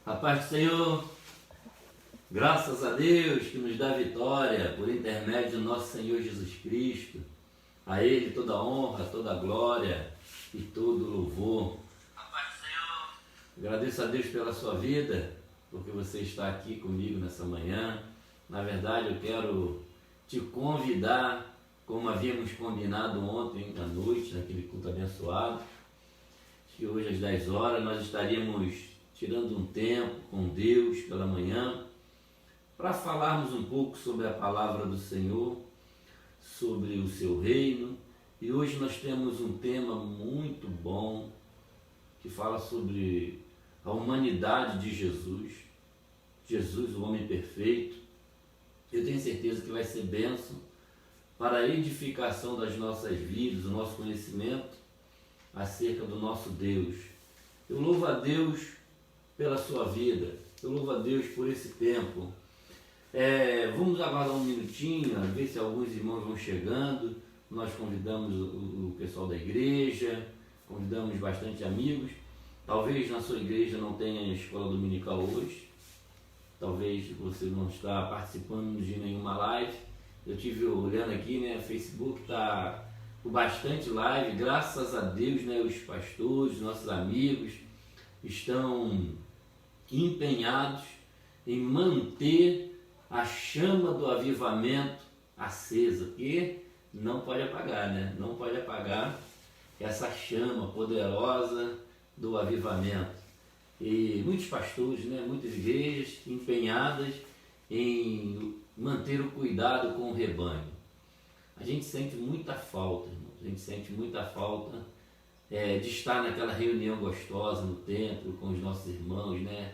A paz do Senhor, graças a Deus que nos dá vitória por intermédio do nosso Senhor Jesus Cristo. A Ele toda honra, toda glória e todo louvor. A paz do Senhor. Agradeço a Deus pela sua vida, porque você está aqui comigo nessa manhã. Na verdade, eu quero te convidar, como havíamos combinado ontem à noite, naquele culto abençoado, que hoje às 10 horas nós estaríamos tirando um tempo com Deus pela manhã, para falarmos um pouco sobre a palavra do Senhor, sobre o seu reino. E hoje nós temos um tema muito bom, que fala sobre a humanidade de Jesus, Jesus, o homem perfeito. Eu tenho certeza que vai ser bênção para a edificação das nossas vidas, o nosso conhecimento acerca do nosso Deus. Eu louvo a Deus pela sua vida, eu louvo a Deus por esse tempo. Vamos aguardar um minutinho, ver se alguns irmãos vão chegando. Nós convidamos o pessoal da igreja, convidamos bastante amigos. Talvez na sua igreja não tenha escola dominical hoje, talvez você não está participando de nenhuma live. Eu tive olhando aqui, né, Facebook está com bastante live, graças a Deus, né, os pastores, nossos amigos estão empenhados em manter a chama do avivamento acesa, que não pode apagar, né? Não pode apagar essa chama poderosa do avivamento. E muitos pastores, né, muitas igrejas empenhadas em manter o cuidado com o rebanho. A gente sente muita falta, irmãos. A gente sente muita falta de estar naquela reunião gostosa no templo com os nossos irmãos, né?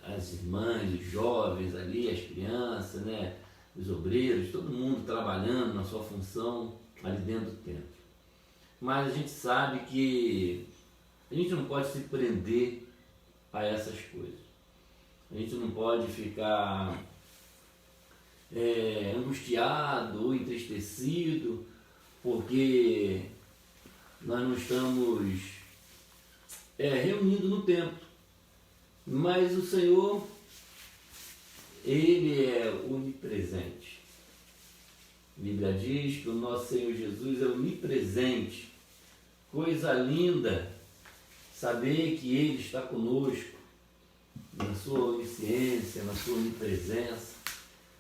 As irmãs, os jovens ali, as crianças, né? Os obreiros, todo mundo trabalhando na sua função ali dentro do templo. Mas a gente sabe que a gente não pode se prender a essas coisas. A gente não pode ficar angustiado ou entristecido porque nós não estamos reunindo no templo. Mas o Senhor, Ele é onipresente. A Bíblia diz que o nosso Senhor Jesus é onipresente. Coisa linda saber que Ele está conosco, na sua onisciência, na sua onipresença.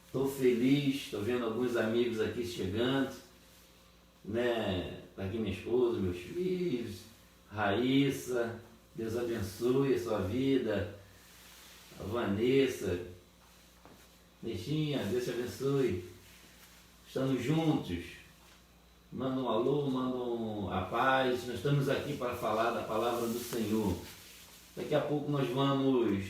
Estou feliz, estou vendo alguns amigos aqui chegando, né? Está aqui minha esposa, meus filhos, Raíssa, Deus abençoe a sua vida, a Vanessa, Nexinha, Deus te abençoe. Estamos juntos, manda um alô, manda a paz. Nós estamos aqui para falar da palavra do Senhor. Daqui a pouco nós vamos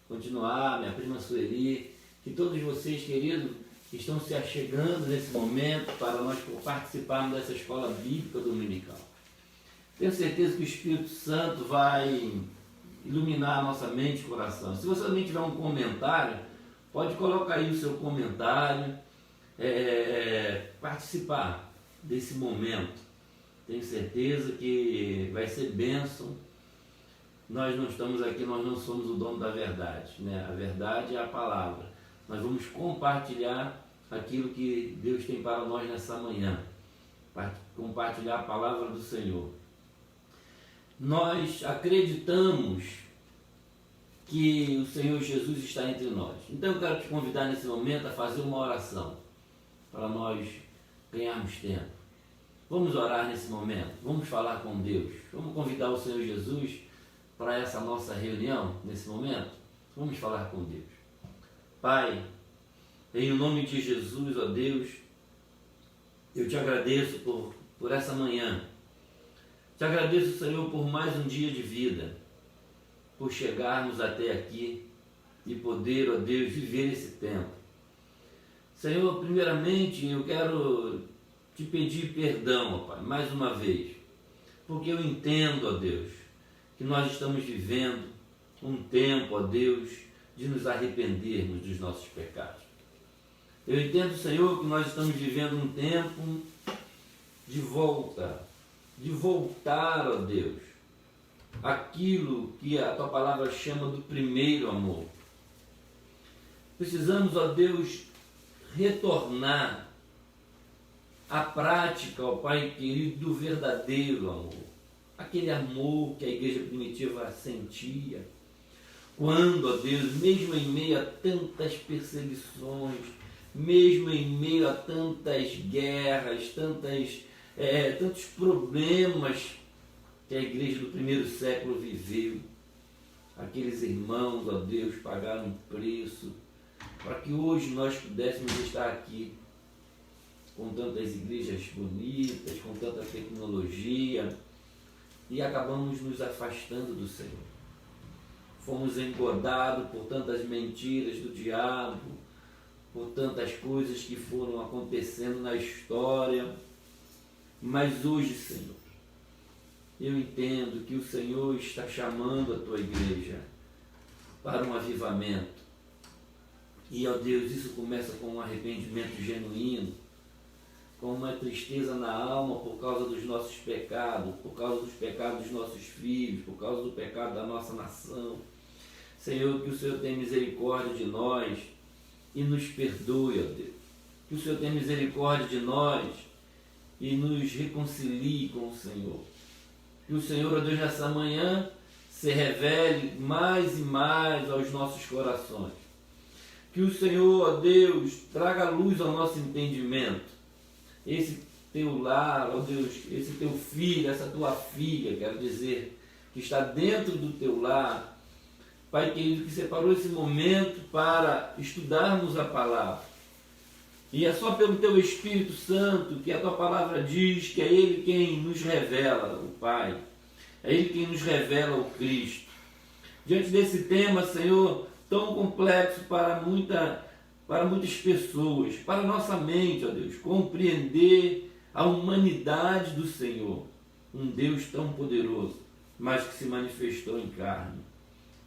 continuar, minha prima Sueli, que todos vocês, queridos, estão se achegando nesse momento para nós participarmos dessa escola bíblica dominical. Tenho certeza que o Espírito Santo vai iluminar a nossa mente e coração. Se você também tiver um comentário, pode colocar aí o seu comentário, participar desse momento. Tenho certeza que vai ser bênção. Nós não estamos aqui, nós não somos o dono da verdade, né? A verdade é a palavra. Nós vamos compartilhar aquilo que Deus tem para nós nessa manhã. Compartilhar a palavra do Senhor. Nós acreditamos que o Senhor Jesus está entre nós. Então eu quero te convidar nesse momento a fazer uma oração para nós ganharmos tempo. Vamos orar nesse momento, vamos falar com Deus, vamos convidar o Senhor Jesus para essa nossa reunião nesse momento. Vamos falar com Deus. Pai, em nome de Jesus, ó Deus, eu te agradeço por essa manhã. Te agradeço, Senhor, por mais um dia de vida, por chegarmos até aqui e poder, ó Deus, viver esse tempo. Senhor, primeiramente eu quero te pedir perdão, ó Pai, mais uma vez, porque eu entendo, ó Deus, que nós estamos vivendo um tempo, ó Deus, de nos arrependermos dos nossos pecados. Eu entendo, Senhor, que nós estamos vivendo um tempo de voltar, ó Deus, aquilo que a tua palavra chama do primeiro amor. Precisamos, ó Deus, retornar à prática, ó Pai querido, do verdadeiro amor. Aquele amor que a igreja primitiva sentia. Quando, ó Deus, mesmo em meio a tantas perseguições, mesmo em meio a tantas guerras, tantos problemas que a igreja do primeiro século viveu, aqueles irmãos, ó Deus, pagaram um preço para que hoje nós pudéssemos estar aqui com tantas igrejas bonitas, com tanta tecnologia, e acabamos nos afastando do Senhor. Fomos engordados por tantas mentiras do diabo, por tantas coisas que foram acontecendo na história. Mas hoje, Senhor, eu entendo que o Senhor está chamando a tua igreja para um avivamento. E, ó Deus, isso começa com um arrependimento genuíno, com uma tristeza na alma por causa dos nossos pecados, por causa dos pecados dos nossos filhos, por causa do pecado da nossa nação. Senhor, que o Senhor tenha misericórdia de nós e nos perdoe, ó Deus. Que o Senhor tenha misericórdia de nós e nos reconcilie com o Senhor. Que o Senhor, ó Deus, nessa manhã se revele mais e mais aos nossos corações. Que o Senhor, ó Deus, traga luz ao nosso entendimento. Esse teu lar, ó Deus, esse teu filho, essa tua filha, quero dizer, que está dentro do teu lar, Pai querido, que separou esse momento para estudarmos a palavra. E é só pelo teu Espírito Santo que a tua palavra diz que é Ele quem nos revela o Pai. É Ele quem nos revela o Cristo. Diante desse tema, Senhor, tão complexo para muitas pessoas, para a nossa mente, ó Deus, compreender a humanidade do Senhor. Um Deus tão poderoso, mas que se manifestou em carne.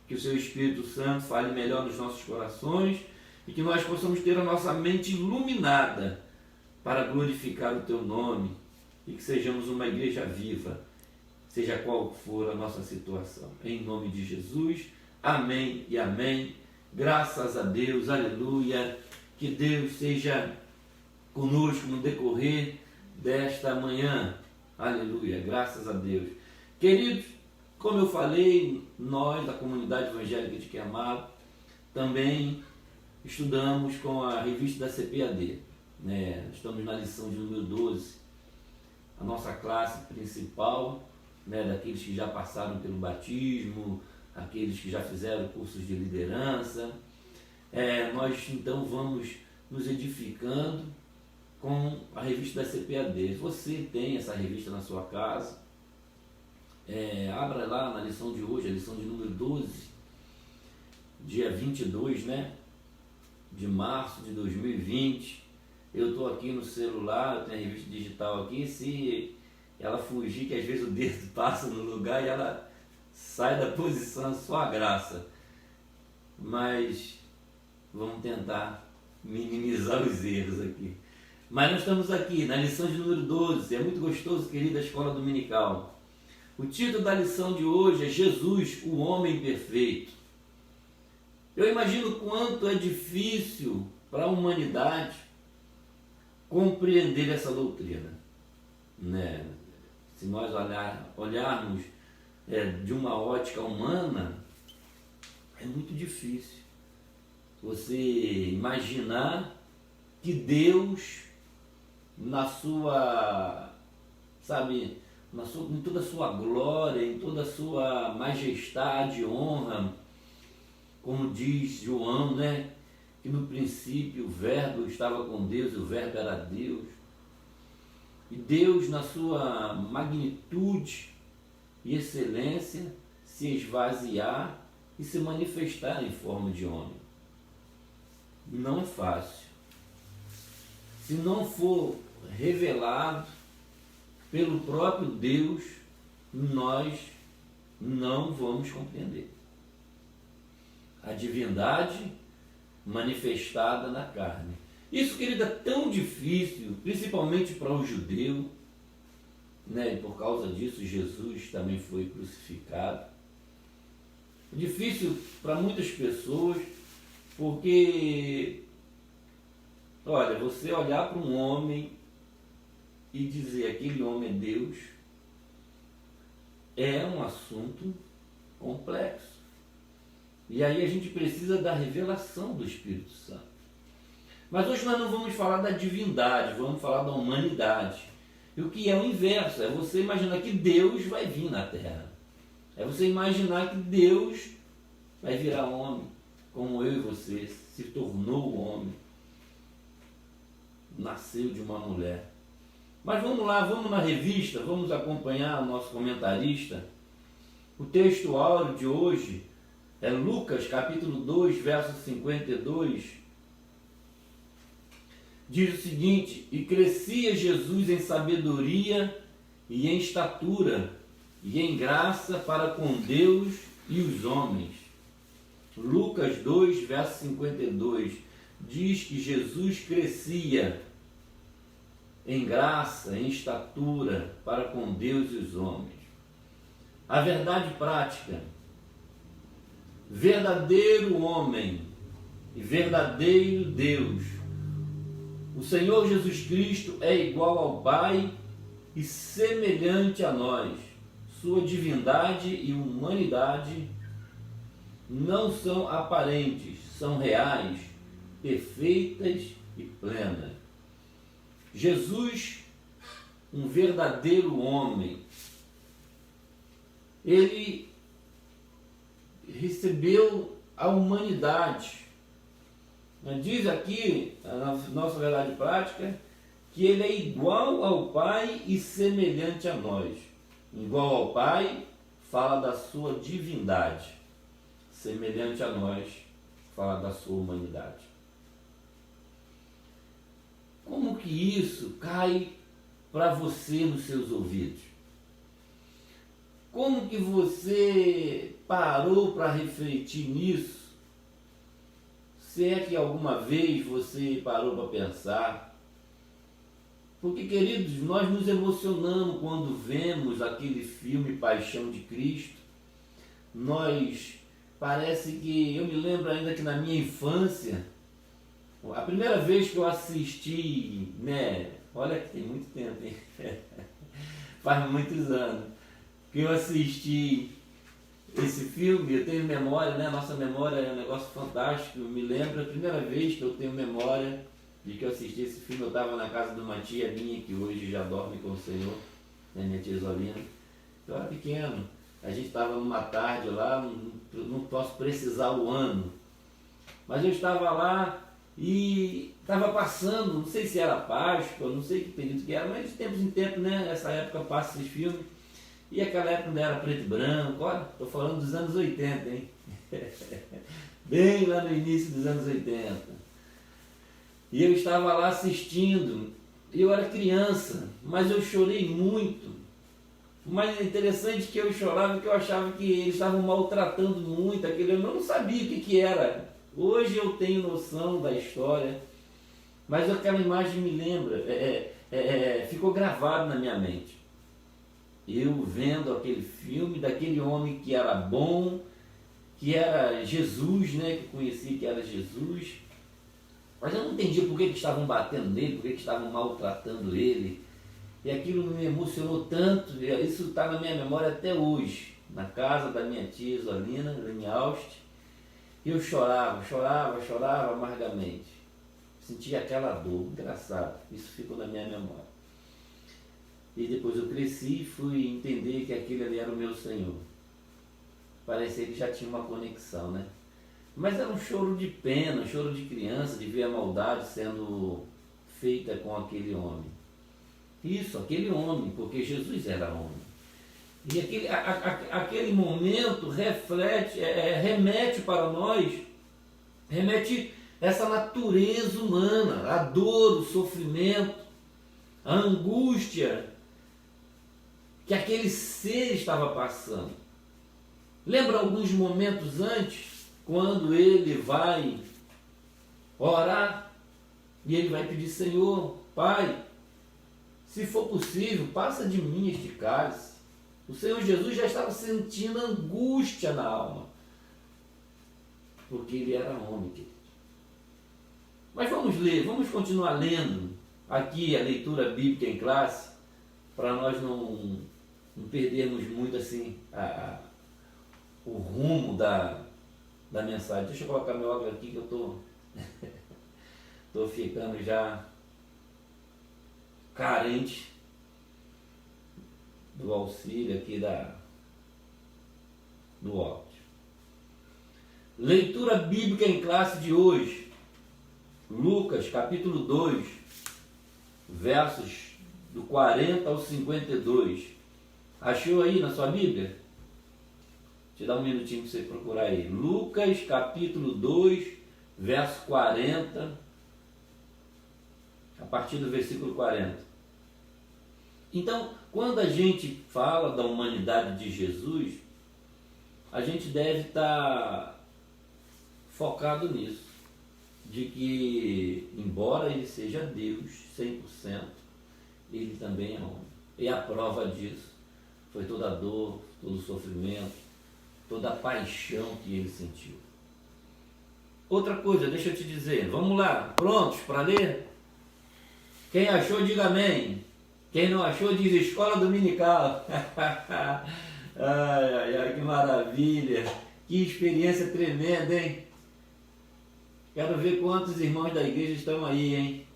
Que o Seu Espírito Santo fale melhor nos nossos corações e que nós possamos ter a nossa mente iluminada para glorificar o Teu nome e que sejamos uma igreja viva, seja qual for a nossa situação. Em nome de Jesus, amém e amém. Graças a Deus, aleluia. Que Deus seja conosco no decorrer desta manhã, aleluia. Graças a Deus. Queridos, como eu falei, nós, da comunidade evangélica de Queimado, também estudamos com a revista da CPAD. Estamos na lição de número 12, a nossa classe principal, daqueles que já passaram pelo batismo, aqueles que já fizeram cursos de liderança. Nós então vamos nos edificando com a revista da CPAD. Você tem essa revista na sua casa, abra lá na lição de hoje, a lição de número 12, dia 22, de março de 2020. Eu estou aqui no celular, eu tenho a revista digital aqui, se ela fugir, que às vezes o dedo passa no lugar e ela sai da posição, só a graça. Mas vamos tentar minimizar os erros aqui. Mas nós estamos aqui na lição de número 12, é muito gostoso, querida escola dominical. O título da lição de hoje é Jesus, o homem perfeito. Eu imagino quanto é difícil para a humanidade compreender essa doutrina. Se nós olharmos de uma ótica humana, é muito difícil você imaginar que Deus, em toda a sua glória, em toda a sua majestade, honra, como diz João, que no princípio o Verbo estava com Deus, o Verbo era Deus. E Deus, na sua magnitude e excelência, se esvaziar e se manifestar em forma de homem. Não é fácil. Se não for revelado pelo próprio Deus, nós não vamos compreender. A divindade manifestada na carne. Isso, querida, é tão difícil, principalmente para o judeu. né? E por causa disso Jesus também foi crucificado. É difícil para muitas pessoas, porque, olha, você olhar para um homem e dizer aquele homem é Deus é um assunto complexo. E aí a gente precisa da revelação do Espírito Santo. Mas hoje nós não vamos falar da divindade, vamos falar da humanidade. E o que é o inverso? É você imaginar que Deus vai vir na Terra. É você imaginar que Deus vai virar homem, como eu e você, se tornou homem. Nasceu de uma mulher. Mas vamos lá, vamos na revista, vamos acompanhar o nosso comentarista. O texto áureo de hoje é Lucas capítulo 2, verso 52. Diz o seguinte: e crescia Jesus em sabedoria e em estatura e em graça para com Deus e os homens. Lucas 2, verso 52 diz que Jesus crescia em graça, em estatura para com Deus e os homens. A verdade prática: verdadeiro homem e verdadeiro Deus. O Senhor Jesus Cristo é igual ao Pai e semelhante a nós. Sua divindade e humanidade não são aparentes, são reais, perfeitas e plenas. Jesus, um verdadeiro homem, ele recebeu a humanidade. Diz aqui, na nossa verdade prática, que ele é igual ao Pai e semelhante a nós. Igual ao Pai, fala da sua divindade. Semelhante a nós, fala da sua humanidade. Como que isso cai para você nos seus ouvidos? Como que você parou para refletir nisso? Se é que alguma vez você parou para pensar? Porque, queridos, nós nos emocionamos quando vemos aquele filme Paixão de Cristo. Parece que, eu me lembro ainda que na minha infância, a primeira vez que eu assisti, né? Olha que tem muito tempo, hein? Faz muitos anos que eu assisti esse filme. Eu tenho memória, né? Nossa memória é um negócio fantástico. Eu me lembro a primeira vez que eu tenho memória de que eu assisti esse filme. Eu estava na casa de uma tia minha, que hoje já dorme com o Senhor, né? Minha tia Isolina. Eu era pequeno. A gente estava numa tarde lá, não posso precisar o ano, mas eu estava lá e estava passando, não sei se era Páscoa, não sei que período que era, mas de tempos em tempos, né? Nessa época passa esses filmes. E aquela época não era preto e branco, olha, estou falando dos anos 80, hein? Bem lá no início dos anos 80. E eu estava lá assistindo, eu era criança, mas eu chorei muito. O mais interessante é que eu chorava, que eu achava que eles estavam maltratando muito aquele homem. Eu não sabia o que era. Hoje eu tenho noção da história, mas aquela imagem me lembra, ficou gravado na minha mente. Eu vendo aquele filme daquele homem que era bom, que era Jesus, né? Que conheci que era Jesus. Mas eu não entendia por que estavam batendo nele, por que estavam maltratando ele. E aquilo me emocionou tanto, isso está na minha memória até hoje. Na casa da minha tia Isolina, em Austin. Eu chorava amargamente. Sentia aquela dor, engraçado. Isso ficou na minha memória. E depois eu cresci e fui entender que aquele ali era o meu Senhor. Parecia que já tinha uma conexão, né? Mas era um choro de pena, um choro de criança, de ver a maldade sendo feita com aquele homem. Isso, aquele homem, porque Jesus era homem. E aquele momento reflete, remete para nós, remete essa natureza humana, a dor, o sofrimento, a angústia que aquele ser estava passando. Lembra alguns momentos antes, quando ele vai orar e ele vai pedir: Senhor, Pai, se for possível, passa de mim este cálice. O Senhor Jesus já estava sentindo angústia na alma, porque ele era homem, querido. Mas vamos ler, vamos continuar lendo aqui a leitura bíblica em classe, para nós não perdermos muito assim o rumo da mensagem. Deixa eu colocar meu óculos aqui que eu estou ficando já carente do auxílio aqui do óculos. Leitura bíblica em classe de hoje, Lucas capítulo 2, versos do 40 ao 52. Achou aí na sua Bíblia? Deixa eu dar um minutinho para você procurar aí. Lucas capítulo 2, verso 40, a partir do versículo 40. Então, quando a gente fala da humanidade de Jesus, a gente deve estar focado nisso, de que, embora ele seja Deus 100%, ele também é homem. E a prova disso foi toda a dor, todo o sofrimento, toda a paixão que ele sentiu. Outra coisa, deixa eu te dizer, vamos lá, prontos para ler? Quem achou, diga amém. Quem não achou, diz escola dominical. Ai, que maravilha, que experiência tremenda, hein? Quero ver quantos irmãos da igreja estão aí, hein?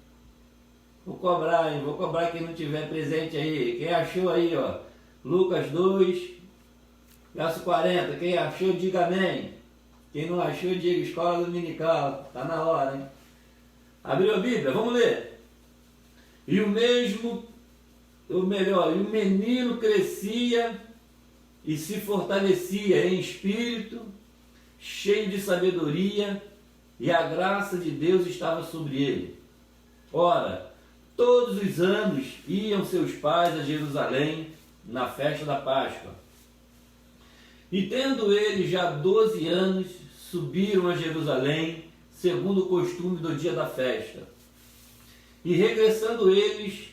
Vou cobrar, hein? Vou cobrar quem não tiver presente aí. Quem achou aí, ó? Lucas 2, verso 40. Quem achou, diga amém. Quem não achou, diga escola dominical. Tá na hora, hein? Abriu a Bíblia? Vamos ler. E o menino crescia e se fortalecia em espírito, cheio de sabedoria, e a graça de Deus estava sobre ele. Ora, todos os anos iam seus pais a Jerusalém na festa da Páscoa. E tendo ele já 12 anos, subiram a Jerusalém, segundo o costume do dia da festa. E regressando eles,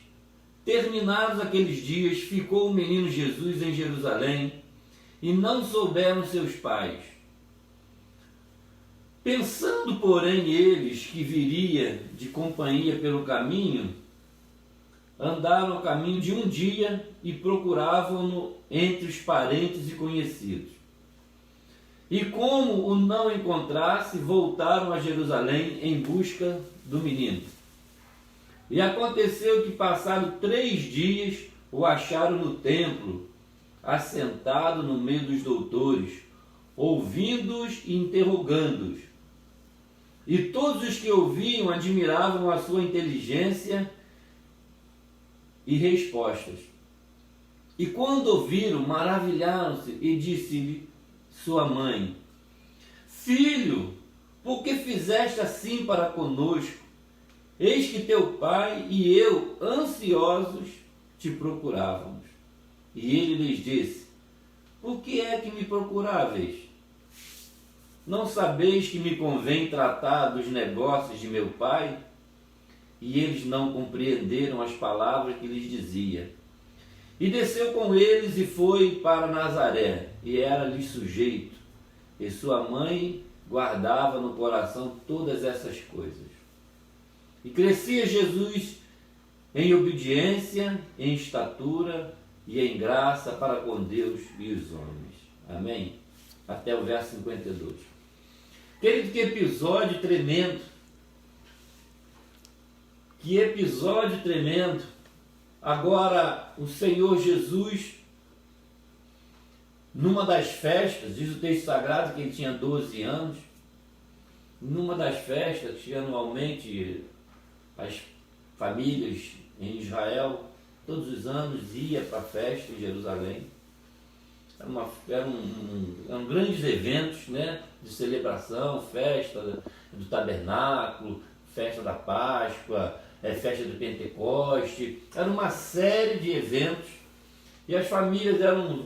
terminados aqueles dias, ficou o menino Jesus em Jerusalém, e não souberam seus pais. Pensando, porém, eles que viria de companhia pelo caminho, andaram o caminho de um dia e procuravam-no entre os parentes e conhecidos. E como o não encontrasse, voltaram a Jerusalém em busca do menino. E aconteceu que, passado 3 dias, o acharam no templo, assentado no meio dos doutores, ouvindo-os e interrogando-os. E todos os que ouviam admiravam a sua inteligência e respostas. E quando ouviram, maravilharam-se e disse-lhe sua mãe: Filho, por que fizeste assim para conosco? Eis que teu pai e eu, ansiosos, te procurávamos. E ele lhes disse: Por que é que me procuráveis? Não sabeis que me convém tratar dos negócios de meu pai? E eles não compreenderam as palavras que lhes dizia. E desceu com eles e foi para Nazaré, e era-lhe sujeito. E sua mãe guardava no coração todas essas coisas. E crescia Jesus em obediência, em estatura e em graça para com Deus e os homens. Amém? Até o verso 52. Querido, que episódio tremendo. Que episódio tremendo. Agora, o Senhor Jesus, numa das festas, diz o texto sagrado que ele tinha 12 anos, numa das festas que anualmente as famílias em Israel, todos os anos, ia para a festa em Jerusalém. Eram grandes eventos, né, de celebração, festa do tabernáculo, festa da Páscoa, festa do Pentecoste. Era uma série de eventos e as famílias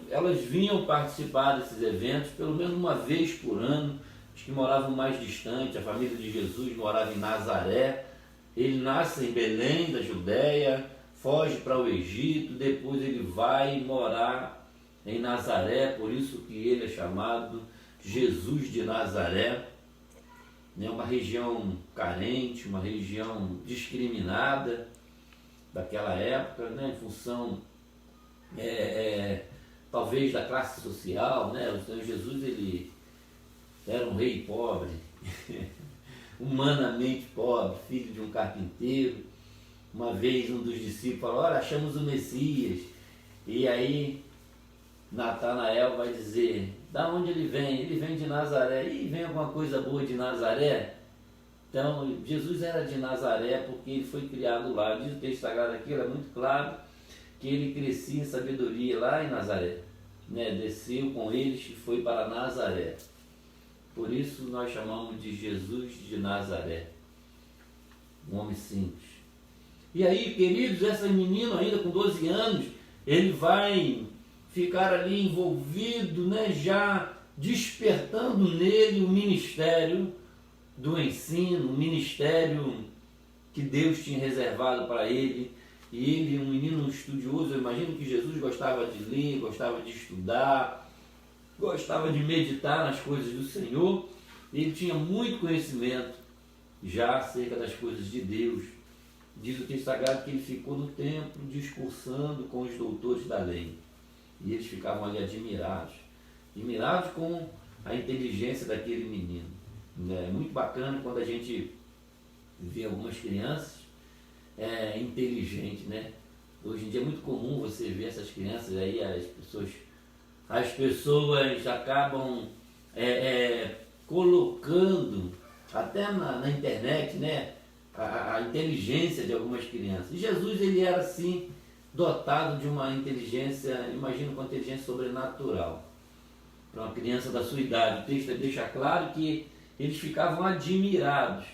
elas vinham participar desses eventos pelo menos uma vez por ano. Os que moravam mais distante, a família de Jesus morava em Nazaré. Ele nasce em Belém da Judéia, foge para o Egito, depois ele vai morar em Nazaré, por isso que ele é chamado Jesus de Nazaré, né? Uma região carente, uma região discriminada daquela época, né? Em função talvez da classe social, né? O Senhor Jesus, ele era um rei pobre, humanamente pobre, filho de um carpinteiro. Uma vez um dos discípulos falou: olha, achamos o Messias. E aí Natanael vai dizer: da onde ele vem? Ele vem de Nazaré. E vem alguma coisa boa de Nazaré? Então, Jesus era de Nazaré porque ele foi criado lá. Diz o texto sagrado aqui, era muito claro, que ele crescia em sabedoria lá em Nazaré, né? Desceu com eles e foi para Nazaré. Por isso nós chamamos de Jesus de Nazaré, um homem simples. E aí, queridos, esse menino ainda com 12 anos, ele vai ficar ali envolvido, né, já despertando nele o ministério do ensino, o ministério que Deus tinha reservado para ele. E ele, um menino estudioso, eu imagino que Jesus gostava de ler, gostava de estudar, gostava de meditar nas coisas do Senhor. Ele tinha muito conhecimento já acerca das coisas de Deus. Diz o texto sagrado que ele ficou no templo discursando com os doutores da lei. E eles ficavam ali admirados com a inteligência daquele menino. É muito bacana quando a gente vê algumas crianças inteligentes, né? Hoje em dia é muito comum você ver essas crianças aí, as pessoas acabam colocando até na internet, né, a inteligência de algumas crianças. E Jesus, ele era assim, dotado de uma inteligência, imagino, com inteligência sobrenatural. Para uma criança da sua idade, o texto deixa claro que eles ficavam admirados.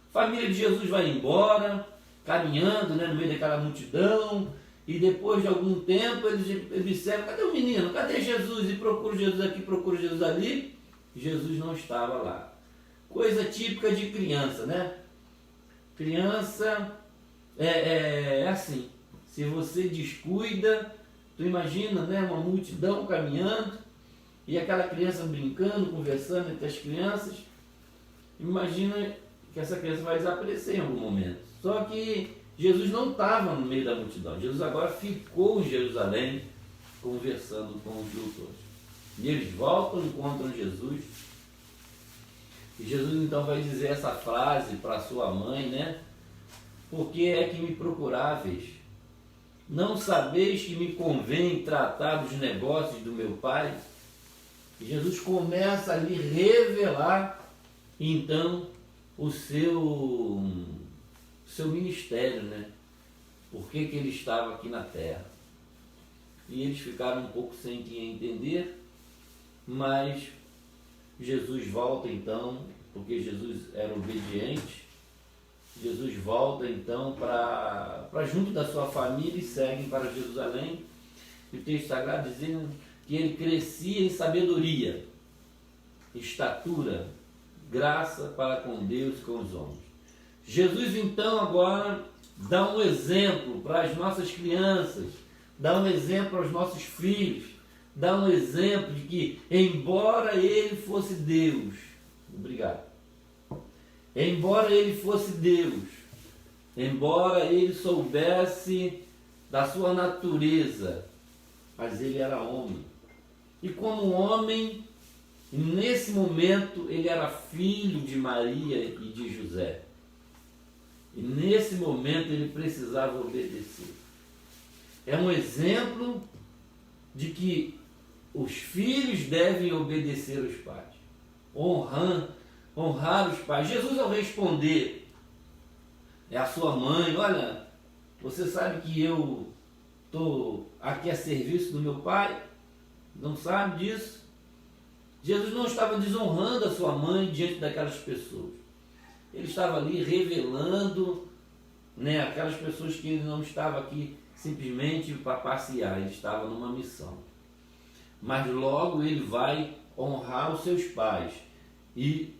A família de Jesus vai embora, caminhando, né, no meio daquela multidão, e depois de algum tempo eles observam: cadê o menino? Cadê Jesus? E procura Jesus aqui, procura Jesus ali. Jesus não estava lá. Coisa típica de criança, né? Criança é assim, se você descuida, tu imagina, né, uma multidão caminhando, e aquela criança brincando, conversando entre as crianças, imagina que essa criança vai desaparecer em algum momento. Só que Jesus não estava no meio da multidão, Jesus agora ficou em Jerusalém, conversando com os doutores. E eles voltam, encontram Jesus, e Jesus então vai dizer essa frase para sua mãe, né? Por que é que me procuráveis? Não sabeis que me convém tratar dos negócios do meu Pai? E Jesus começa a lhe revelar, então, o seu ministério, né? Por que ele estava aqui na terra. E eles ficaram um pouco sem entender, mas Jesus volta então, porque Jesus era obediente. Jesus volta então para junto da sua família e segue para Jerusalém. E o texto sagrado dizendo que ele crescia em sabedoria, estatura, graça para com Deus e com os homens. Jesus então agora dá um exemplo para as nossas crianças, dá um exemplo aos nossos filhos, dá um exemplo de que, embora ele fosse Deus, embora ele fosse Deus, embora ele soubesse da sua natureza, mas ele era homem. E como homem, nesse momento, ele era filho de Maria e de José. E nesse momento ele precisava obedecer. É um exemplo de que os filhos devem obedecer os pais, honrar os pais. Jesus, ao responder a sua mãe: olha, você sabe que eu estou aqui a serviço do meu pai? Não sabe disso? Jesus não estava desonrando a sua mãe diante daquelas pessoas. Ele estava ali revelando, né, aquelas pessoas que ele não estava aqui simplesmente para passear, ele estava numa missão. Mas logo ele vai honrar os seus pais e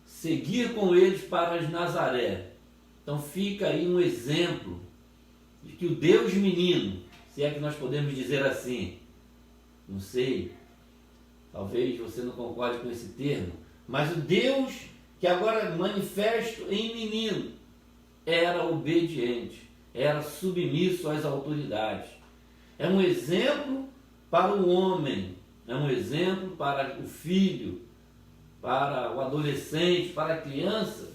seguir com eles para Nazaré. Então fica aí um exemplo de que o Deus menino, se é que nós podemos dizer assim, não sei, talvez você não concorde com esse termo, mas o Deus que agora é manifesto em menino era obediente, era submisso às autoridades. É um exemplo para o homem, é um exemplo para o filho, para o adolescente, para a criança,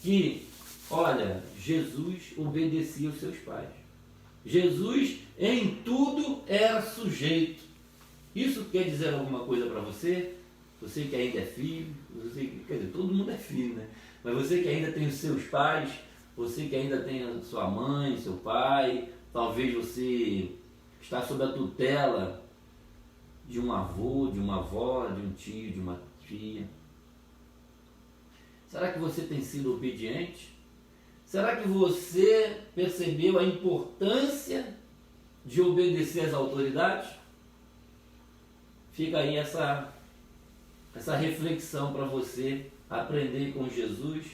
que, olha, Jesus obedecia aos seus pais. Jesus em tudo era sujeito. Isso quer dizer alguma coisa para você? Você que ainda é filho, você, quer dizer, todo mundo é filho, né? Mas você que ainda tem os seus pais, você que ainda tem a sua mãe, seu pai, talvez você está sob a tutela de um avô, de uma avó, de um tio, de uma tia. Será que você tem sido obediente? Será que você percebeu a importância de obedecer às autoridades? Fica aí essa reflexão para você aprender com Jesus,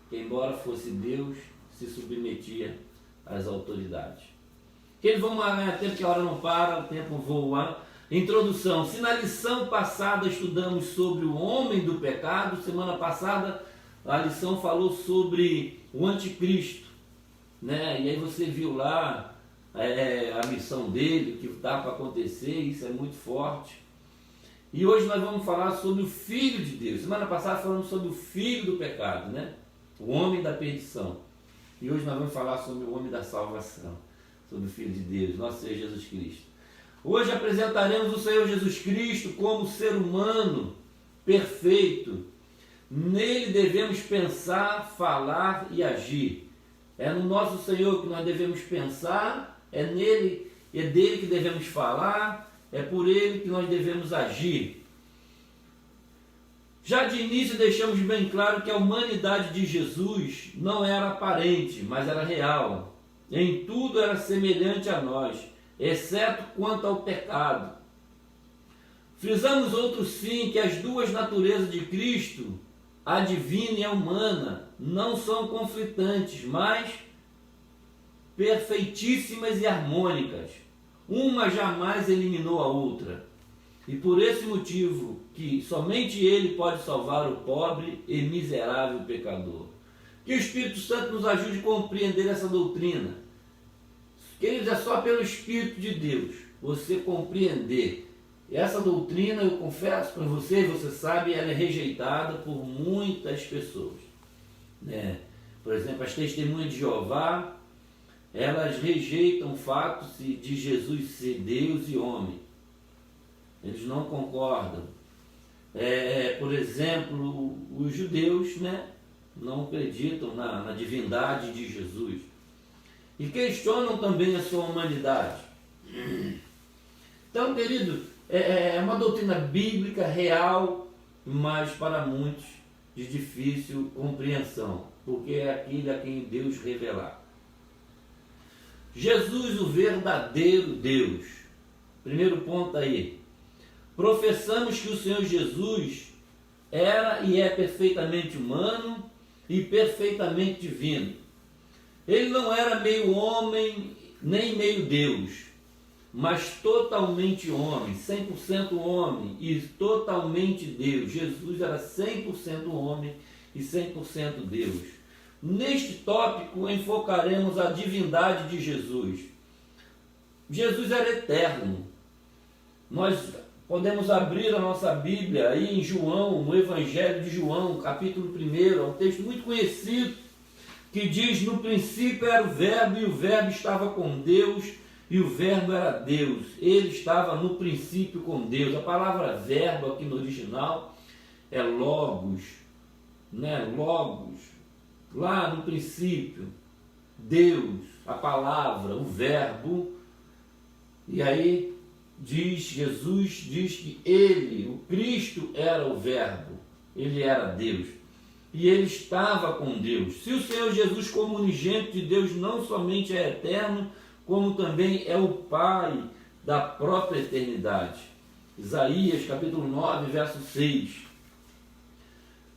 que embora fosse Deus, se submetia às autoridades. Queridos, vamos lá, né? Tempo que a hora não para, o tempo voa. Introdução. Se na lição passada estudamos sobre o homem do pecado, semana passada a lição falou sobre o anticristo, né? E aí você viu lá a missão dele, o que está para acontecer, isso é muito forte. E hoje nós vamos falar sobre o Filho de Deus. Semana passada falamos sobre o filho do pecado, né? O homem da perdição. E hoje nós vamos falar sobre o homem da salvação, sobre o Filho de Deus, nosso Senhor Jesus Cristo. Hoje apresentaremos o Senhor Jesus Cristo como ser humano perfeito. Nele devemos pensar, falar e agir. É no nosso Senhor que nós devemos pensar, é nele, é dele que devemos falar, é por ele que nós devemos agir. Já de início deixamos bem claro que a humanidade de Jesus não era aparente, mas era real. Em tudo era semelhante a nós, exceto quanto ao pecado. Frisamos outro sim que as duas naturezas de Cristo, a divina e a humana, não são conflitantes, mas perfeitíssimas e harmônicas. Uma jamais eliminou a outra. E por esse motivo que somente Ele pode salvar o pobre e miserável pecador. Que o Espírito Santo nos ajude a compreender essa doutrina. Queridos, é só pelo Espírito de Deus você compreender. Essa doutrina, eu confesso para você, você sabe, ela é rejeitada por muitas pessoas. Né? Por exemplo, as testemunhas de Jeová, elas rejeitam o fato de Jesus ser Deus e homem. Eles não concordam. Por exemplo, os judeus, né, não acreditam na divindade de Jesus. E questionam também a sua humanidade. Então, querido, é uma doutrina bíblica real, mas para muitos de difícil compreensão, porque é aquele a quem Deus revelar. Jesus, o verdadeiro Deus. Primeiro ponto aí. Professamos que o Senhor Jesus era e é perfeitamente humano e perfeitamente divino. Ele não era meio homem nem meio Deus, mas totalmente homem, 100% homem e totalmente Deus. Jesus era 100% homem e 100% Deus. Neste tópico enfocaremos a divindade de Jesus. Jesus era eterno. Nós podemos abrir a nossa Bíblia aí em João, no Evangelho de João, capítulo 1, é um texto muito conhecido, que diz: no princípio era o Verbo, e o Verbo estava com Deus, e o Verbo era Deus. Ele estava no princípio com Deus. A palavra verbo aqui no original é logos, né? Logos, lá no princípio, Deus, a palavra, o Verbo. E aí Jesus diz que ele, o Cristo, era o Verbo, ele era Deus. E ele estava com Deus. Se o Senhor Jesus, como unigênito de Deus, não somente é eterno, como também é o Pai da própria eternidade. Isaías, capítulo 9, verso 6.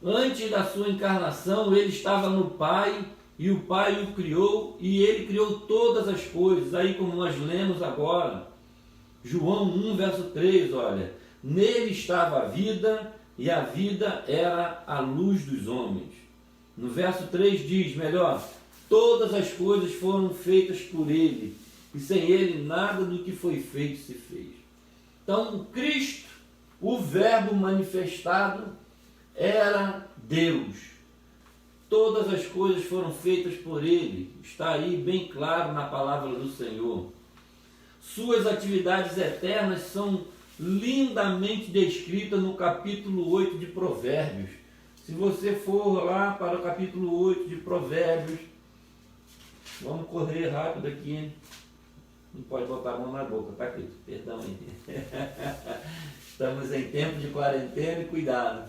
Antes da sua encarnação, ele estava no Pai e o Pai o criou, e ele criou todas as coisas. Aí, como nós lemos agora, João 1, verso 3, olha, nele estava a vida, e a vida era a luz dos homens. No verso 3 diz, melhor, todas as coisas foram feitas por ele, e sem ele nada do que foi feito se fez. Então, o Cristo, o Verbo manifestado, era Deus. Todas as coisas foram feitas por ele. Está aí bem claro na palavra do Senhor. Suas atividades eternas são lindamente descritas no capítulo 8 de Provérbios. Se você for lá para o capítulo 8 de Provérbios, vamos correr rápido aqui. Não pode botar a mão na boca, tá, querido? Perdão aí. Estamos em tempo de quarentena e cuidado.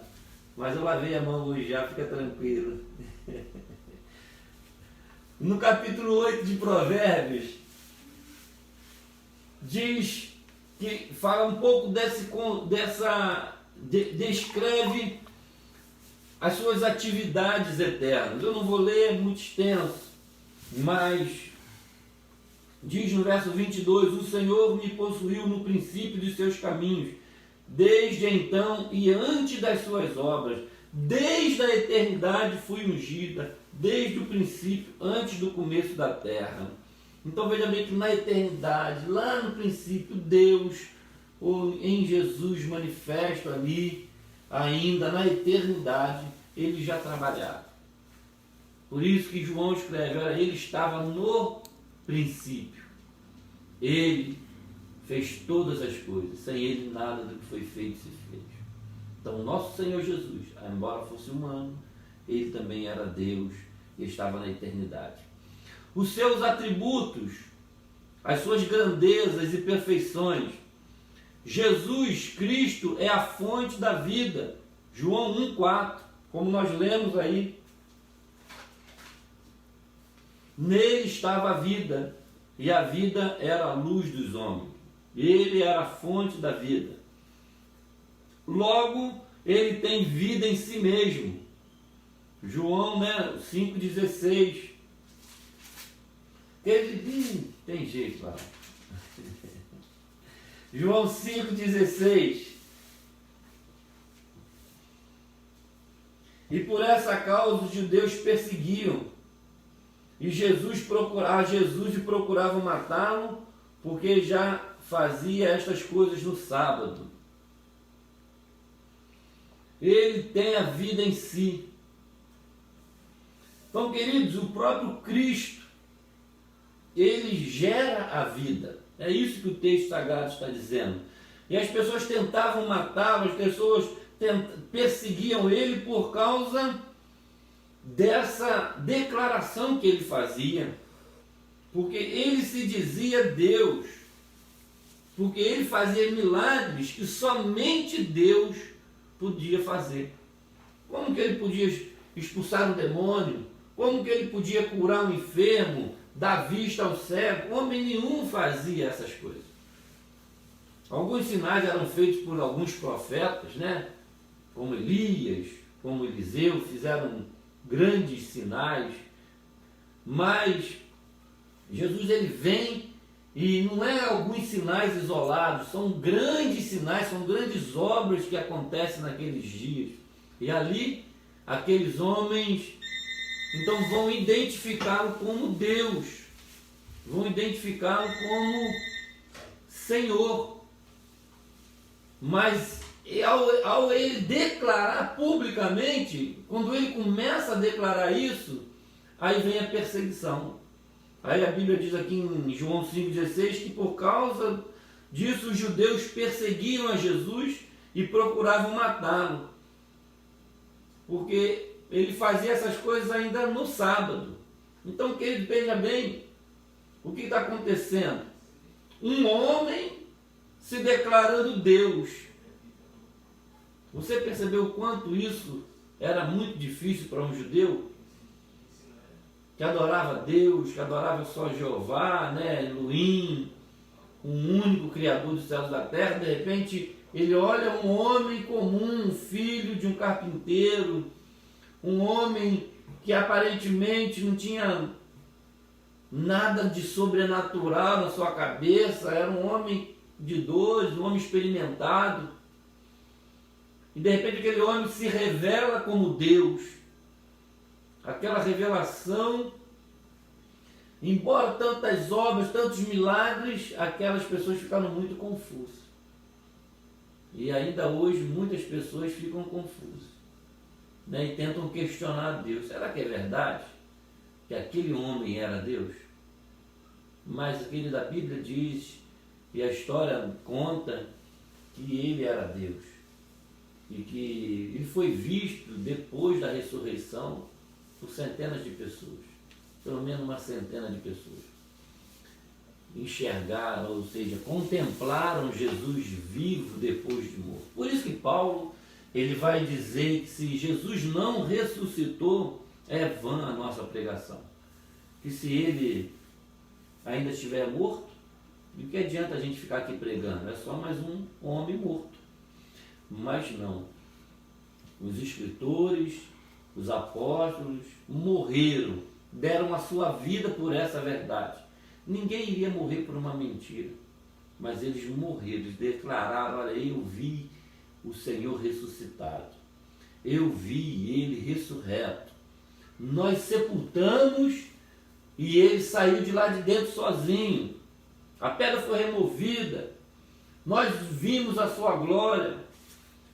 Mas eu lavei a mão hoje já, fica tranquilo. No capítulo 8 de Provérbios, diz que fala um pouco descreve as suas atividades eternas. Eu não vou ler, é muito extenso, mas diz no verso 22, o Senhor me possuiu no princípio de seus caminhos, desde então e antes das suas obras, desde a eternidade fui ungida, desde o princípio, antes do começo da terra. Então veja bem que na eternidade, lá no princípio, Deus, em Jesus manifesto ali, ainda na eternidade, ele já trabalhava. Por isso que João escreve, olha, ele estava no princípio. Ele fez todas as coisas, sem ele nada do que foi feito se fez. Então nosso Senhor Jesus, embora fosse humano, ele também era Deus e estava na eternidade. Os seus atributos, as suas grandezas e perfeições. Jesus Cristo é a fonte da vida. João 1,4, como nós lemos aí. Nele estava a vida, e a vida era a luz dos homens. Ele era a fonte da vida. Logo, ele tem vida em si mesmo. João 5,16. Ele tem jeito lá. João 5,16. E por essa causa os judeus perseguiam e Jesus procuravam matá-lo, porque já fazia estas coisas no sábado. Ele tem a vida em si. Então, queridos, o próprio Cristo, ele gera a vida. É isso que o texto sagrado está dizendo. E as pessoas tentavam matá-lo, as pessoas perseguiam ele por causa dessa declaração que ele fazia. Porque ele se dizia Deus. Porque ele fazia milagres que somente Deus podia fazer. Como que ele podia expulsar um demônio? Como que ele podia curar um enfermo? Dar vista ao cego? Homem nenhum fazia essas coisas. Alguns sinais eram feitos por alguns profetas, né? Como Elias, como Eliseu, fizeram grandes sinais. Mas Jesus, ele vem e não é alguns sinais isolados, são grandes sinais, são grandes obras que acontecem naqueles dias. E ali, aqueles homens, então, vão identificá-lo como Deus, vão identificá-lo como Senhor. Mas ao ele declarar publicamente, quando ele começa a declarar isso, aí vem a perseguição. Aí a Bíblia diz aqui em João 5,16 que por causa disso os judeus perseguiam a Jesus e procuravam matá-lo. Porque ele fazia essas coisas ainda no sábado. Então, querido, veja bem o que está acontecendo. Um homem se declarando Deus. Você percebeu o quanto isso era muito difícil para um judeu? Que adorava Deus, que adorava só Jeová, né? Elohim, um único Criador dos céus e da terra. De repente, ele olha um homem comum, um filho de um carpinteiro, um homem que aparentemente não tinha nada de sobrenatural na sua cabeça, era um homem de dores, um homem experimentado. E de repente aquele homem se revela como Deus. Aquela revelação, embora tantas obras, tantos milagres, aquelas pessoas ficaram muito confusas. E ainda hoje muitas pessoas ficam confusas, né? E tentam questionar Deus. Será que é verdade que aquele homem era Deus? Mas aquele da Bíblia diz, e a história conta, que ele era Deus. E que ele foi visto depois da ressurreição por centenas de pessoas. Pelo menos uma centena de pessoas. Enxergaram, ou seja, contemplaram Jesus vivo depois de morto. Por isso que Paulo, ele vai dizer que se Jesus não ressuscitou, é vã a nossa pregação. Que se ele ainda estiver morto, de que adianta a gente ficar aqui pregando? É só mais um homem morto. Mas não. Os escritores, os apóstolos morreram, deram a sua vida por essa verdade. Ninguém iria morrer por uma mentira, mas eles morreram, eles declararam: olha, eu vi o Senhor ressuscitado, eu vi ele ressurreto, nós sepultamos e ele saiu de lá de dentro sozinho, a pedra foi removida, nós vimos a sua glória,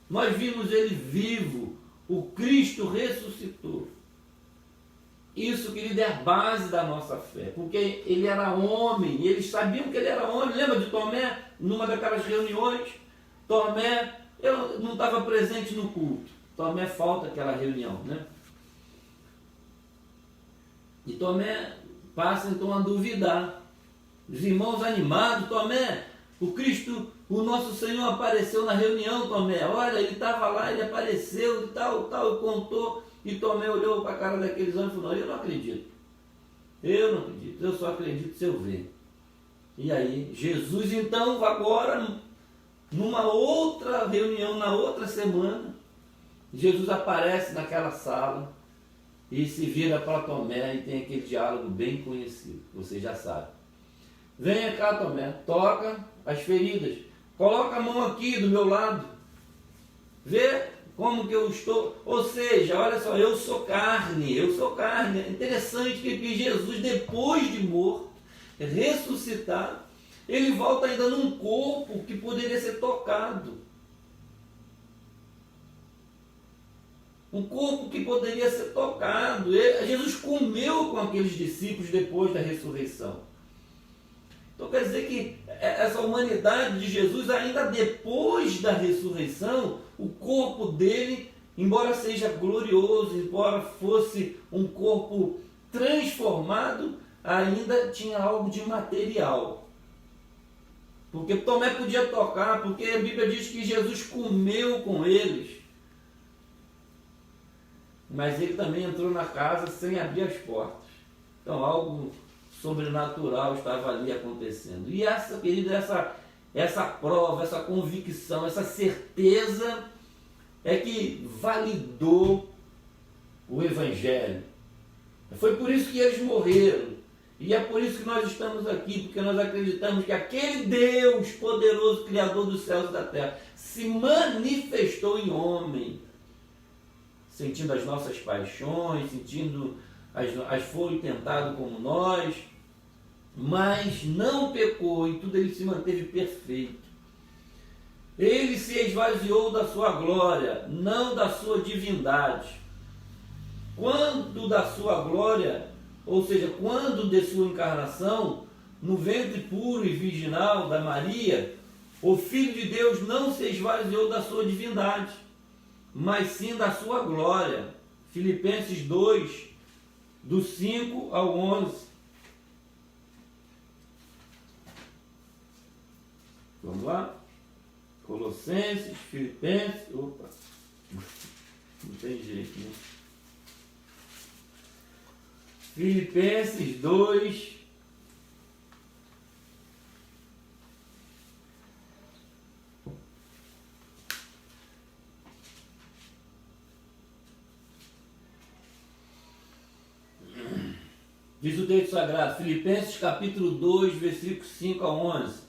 nós vimos ele vivo, o Cristo ressuscitou. Isso que lhe der base da nossa fé, porque ele era homem, e eles sabiam que ele era homem. Lembra de Tomé, numa daquelas reuniões? Tomé, eu não estava presente no culto. Tomé falta aquela reunião, né? E Tomé passa então a duvidar. Os irmãos animados: Tomé, o Cristo, o nosso Senhor apareceu na reunião, Tomé. Olha, ele estava lá, ele apareceu e tal, contou. E Tomé olhou para a cara daqueles homens e falou: eu não acredito, eu só acredito se eu ver. E aí, Jesus então, agora, numa outra reunião, na outra semana, Jesus aparece naquela sala e se vira para Tomé e tem aquele diálogo bem conhecido, você já sabe. Venha cá, Tomé, toca as feridas, coloca a mão aqui do meu lado, vê como que eu estou, ou seja, olha só, eu sou carne. É interessante que Jesus, depois de morto, ressuscitado, ele volta ainda num corpo que poderia ser tocado. Um corpo que poderia ser tocado. Jesus comeu com aqueles discípulos depois da ressurreição. Então quer dizer que essa humanidade de Jesus, ainda depois da ressurreição, o corpo dele, embora seja glorioso, embora fosse um corpo transformado, ainda tinha algo de material. Porque Tomé podia tocar, porque a Bíblia diz que Jesus comeu com eles. Mas ele também entrou na casa sem abrir as portas. Então algo sobrenatural estava ali acontecendo. E essa, querida, essa prova, essa convicção, essa certeza é que validou o Evangelho. Foi por isso que eles morreram. E é por isso que nós estamos aqui, porque nós acreditamos que aquele Deus poderoso, Criador dos céus e da terra, se manifestou em homem, sentindo as nossas paixões, foi tentado como nós, mas não pecou, em tudo ele se manteve perfeito. Ele se esvaziou da sua glória, não da sua divindade. Quando da sua glória, ou seja, quando de sua encarnação, no ventre puro e virginal da Maria, o Filho de Deus não se esvaziou da sua divindade, mas sim da sua glória. Filipenses 2, do 5 ao 11. Vamos lá? Colossenses, Filipenses, opa, não tem jeito, né? Filipenses 2, Diz o texto sagrado, Filipenses capítulo 2, versículos 5 a 11.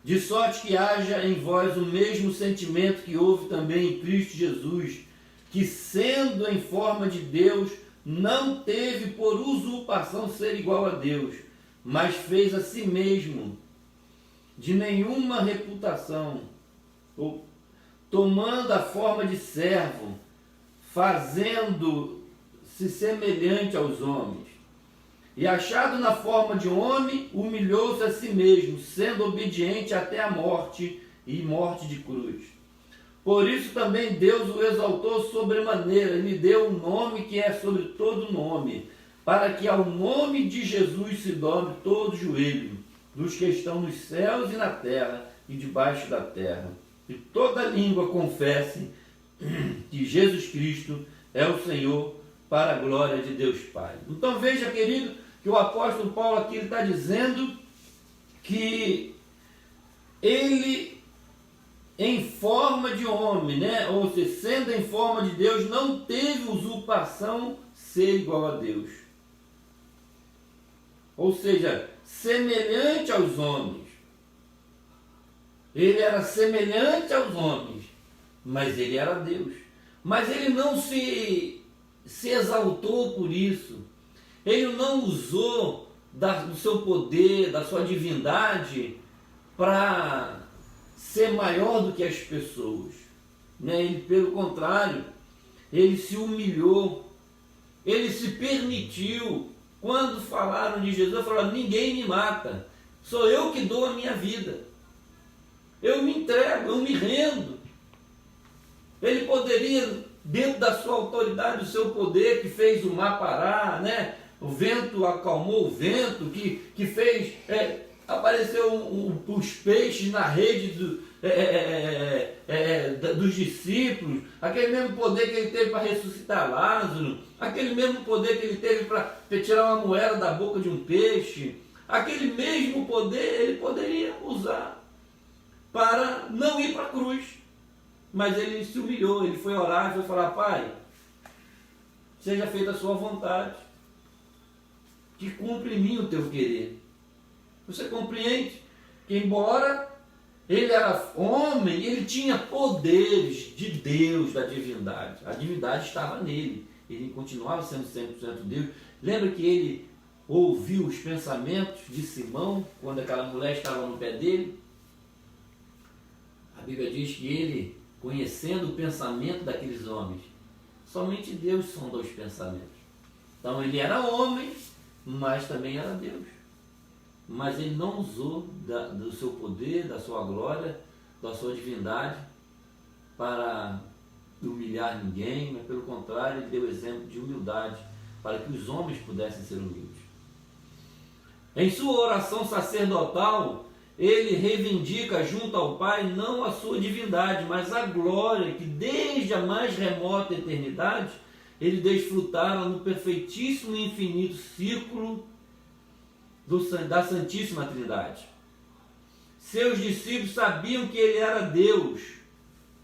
De sorte que haja em vós o mesmo sentimento que houve também em Cristo Jesus, que sendo em forma de Deus, não teve por usurpação ser igual a Deus, mas fez a si mesmo de nenhuma reputação, tomando a forma de servo, fazendo-se semelhante aos homens. E achado na forma de homem, humilhou-se a si mesmo, sendo obediente até a morte, e morte de cruz. Por isso também Deus o exaltou sobremaneira, e lhe deu um nome que é sobre todo nome, para que ao nome de Jesus se dobre todo joelho, dos que estão nos céus e na terra, e debaixo da terra. E toda língua confesse que Jesus Cristo é o Senhor, para a glória de Deus Pai. Então veja, querido, que o apóstolo Paulo aqui está dizendo que ele, em forma de homem, né? Ou seja, sendo em forma de Deus, não teve usurpação ser igual a Deus. Ou seja, semelhante aos homens. Ele era semelhante aos homens, mas ele era Deus. Mas ele não se exaltou por isso. Ele não usou do seu poder, da sua divindade, para ser maior do que as pessoas. Né? Ele, pelo contrário, ele se humilhou, ele se permitiu. Quando falaram de Jesus, falaram: ninguém me mata, sou eu que dou a minha vida. Eu me entrego, eu me rendo. Ele poderia, dentro da sua autoridade, do seu poder, que fez o mar parar, né? O vento acalmou o vento, que fez, apareceu os peixes na rede dos discípulos, aquele mesmo poder que ele teve para ressuscitar Lázaro, aquele mesmo poder que ele teve para tirar uma moeda da boca de um peixe, aquele mesmo poder ele poderia usar para não ir para a cruz. Mas ele se humilhou, ele foi orar e foi falar: Pai, seja feita a sua vontade, que cumpra em mim o teu querer. Você compreende que, embora ele era homem, ele tinha poderes de Deus, da divindade. A divindade estava nele, ele continuava sendo 100% Deus. Lembra que ele ouviu os pensamentos de Simão, quando aquela mulher estava no pé dele? A Bíblia diz que ele, conhecendo o pensamento daqueles homens, somente Deus sonda os pensamentos. Então ele era homem, mas também era Deus. Mas ele não usou do seu poder, da sua glória, da sua divindade para humilhar ninguém, mas pelo contrário, ele deu exemplo de humildade para que os homens pudessem ser humildes. Em sua oração sacerdotal, ele reivindica junto ao Pai não a sua divindade, mas a glória que desde a mais remota eternidade ele desfrutara no perfeitíssimo e infinito círculo da Santíssima Trindade. Seus discípulos sabiam que ele era Deus.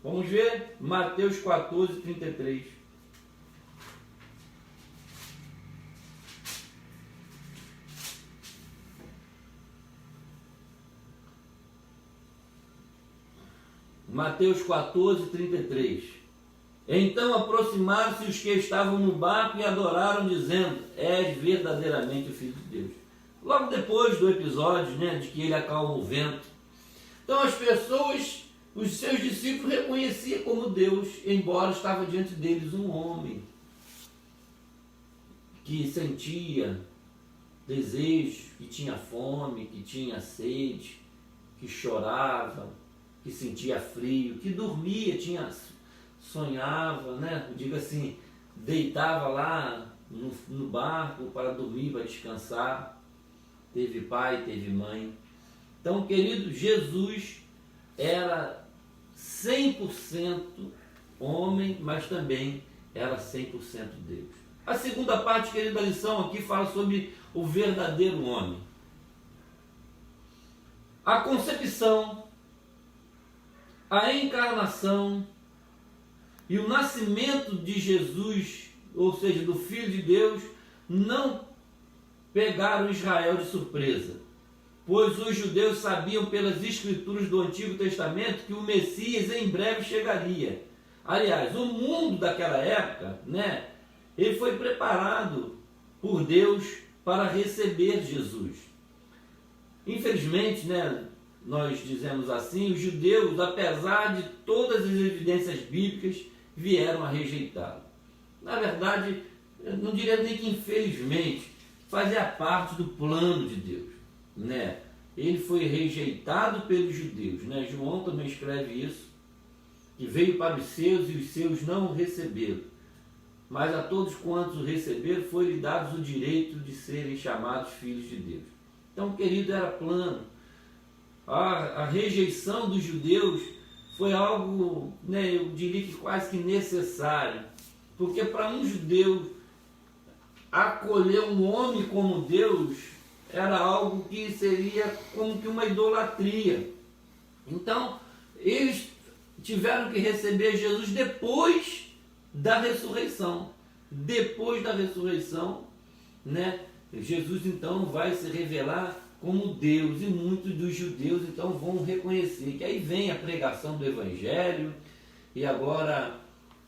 Vamos ver Mateus 14, 33. Mateus 14, 33. Então aproximaram-se os que estavam no barco e adoraram, dizendo: és verdadeiramente o Filho de Deus. Logo depois do episódio, né, de que ele acalma o vento. Então as pessoas, os seus discípulos, reconheciam como Deus, embora estava diante deles um homem que sentia desejo, que tinha fome, que tinha sede, que chorava, que sentia frio, que dormia, sonhava, né? Diga assim, deitava lá no barco para dormir, para descansar. Teve pai, teve mãe. Então, querido, Jesus era 100% homem, mas também era 100% Deus. A segunda parte, querido, da lição aqui fala sobre o verdadeiro homem. A concepção, a encarnação e o nascimento de Jesus, ou seja, do Filho de Deus, não pegaram Israel de surpresa, pois os judeus sabiam pelas escrituras do Antigo Testamento que o Messias em breve chegaria. Aliás, o mundo daquela época, né, ele foi preparado por Deus para receber Jesus. Infelizmente, né, nós dizemos assim, os judeus, apesar de todas as evidências bíblicas, vieram a rejeitá-lo. Na verdade, eu não diria nem que infelizmente, fazia parte do plano de Deus, né? Ele foi rejeitado pelos judeus, né? João também escreve isso, que veio para os seus e os seus não o receberam. Mas a todos quantos o receberam, foi-lhe dado o direito de serem chamados filhos de Deus. Então, querido, era plano. A rejeição dos judeus foi algo, né, eu diria que quase que necessário. Porque para um judeu acolher um homem como Deus era algo que seria como que uma idolatria. Então, eles tiveram que receber Jesus depois da ressurreição. Depois da ressurreição, né, Jesus então vai se revelar como Deus, e muitos dos judeus então vão reconhecer que aí vem a pregação do Evangelho, e agora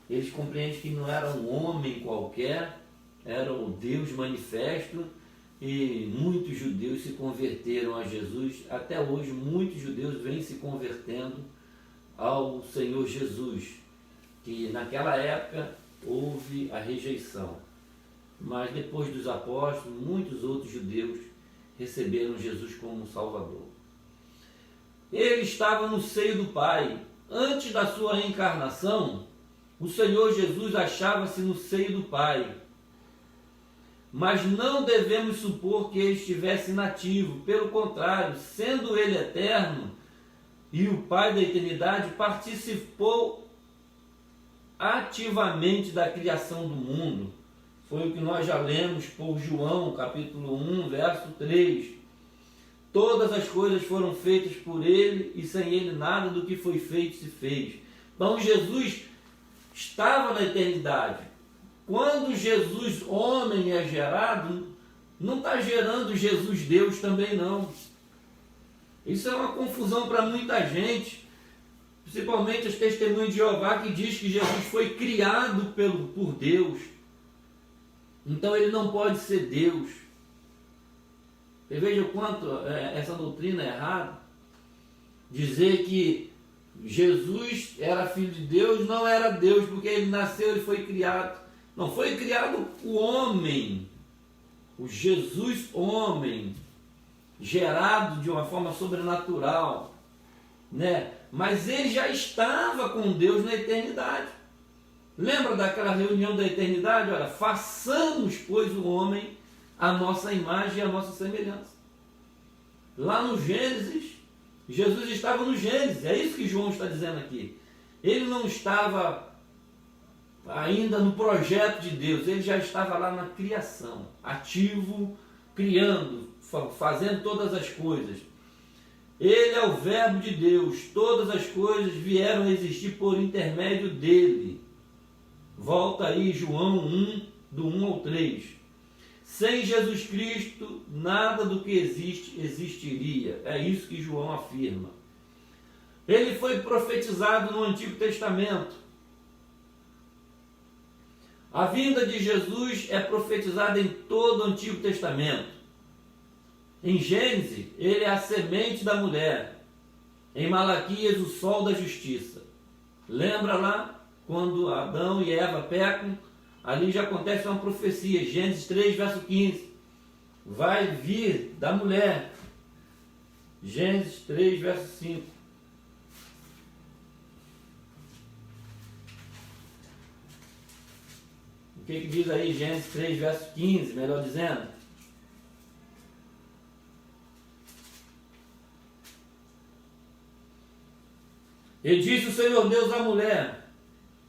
eles compreendem que não era um homem qualquer, era o Deus manifesto, e muitos judeus se converteram a Jesus. Até hoje muitos judeus vêm se convertendo ao Senhor Jesus, que naquela época houve a rejeição, mas depois dos apóstolos muitos outros judeus receberam Jesus como Salvador. Ele estava no seio do Pai. Antes da sua encarnação, o Senhor Jesus achava-se no seio do Pai. Mas não devemos supor que ele estivesse inativo. Pelo contrário, sendo ele eterno e o Pai da eternidade, participou ativamente da criação do mundo. Foi o que nós já lemos por João, capítulo 1, verso 3. Todas as coisas foram feitas por ele, e sem ele nada do que foi feito se fez. Então Jesus estava na eternidade. Quando Jesus, homem, é gerado, não está gerando Jesus Deus também não. Isso é uma confusão para muita gente, principalmente os testemunhos de Jeová, que diz que Jesus foi criado por Deus. Então ele não pode ser Deus. Você veja o quanto essa doutrina é errada. Dizer que Jesus era filho de Deus, não era Deus, porque ele nasceu, ele foi criado. Não, foi criado o homem, o Jesus homem, gerado de uma forma sobrenatural, né? Mas ele já estava com Deus na eternidade. Lembra daquela reunião da eternidade? Olha, façamos, pois, o homem a nossa imagem e a nossa semelhança. Lá no Gênesis, Jesus estava no Gênesis, é isso que João está dizendo aqui. Ele não estava ainda no projeto de Deus, ele já estava lá na criação, ativo, criando, fazendo todas as coisas. Ele é o verbo de Deus, todas as coisas vieram a existir por intermédio dele. Volta aí João 1, do 1 ao 3. Sem Jesus Cristo, nada do que existe existiria. É isso que João afirma. Ele foi profetizado no Antigo Testamento. A vinda de Jesus é profetizada em todo o Antigo Testamento. Em Gênesis, ele é a semente da mulher. Em Malaquias, o sol da justiça. Lembra lá? Quando Adão e Eva pecam, ali já acontece uma profecia, Gênesis 3, verso 15. Vai vir da mulher. Gênesis 3, verso 5. O que diz aí Gênesis 3, verso 15, melhor dizendo? E disse o Senhor Deus à mulher: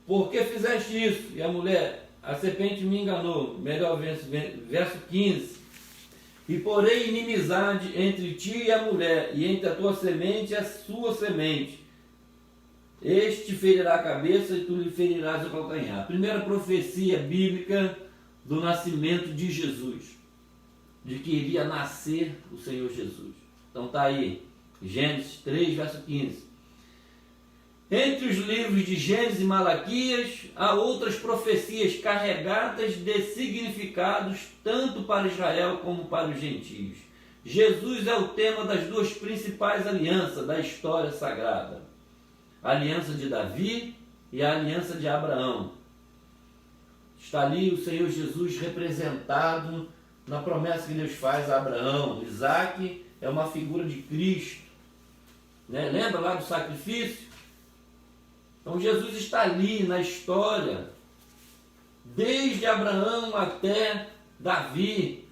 por que fizeste isso? E a mulher: a serpente me enganou. Melhor verso 15. E porém inimizade entre ti e a mulher, e entre a tua semente e a sua semente. Este ferirá a cabeça e tu lhe ferirás o calcanhar. Primeira profecia bíblica do nascimento de Jesus, de que iria nascer o Senhor Jesus. Então está aí, Gênesis 3, verso 15. Entre os livros de Gênesis e Malaquias, há outras profecias carregadas de significados tanto para Israel como para os gentios. Jesus é o tema das duas principais alianças da história sagrada: a aliança de Davi e a aliança de Abraão. Está ali o Senhor Jesus representado na promessa que Deus faz a Abraão. Isaac é uma figura de Cristo, né? Lembra lá do sacrifício? Então Jesus está ali na história, desde Abraão até Davi.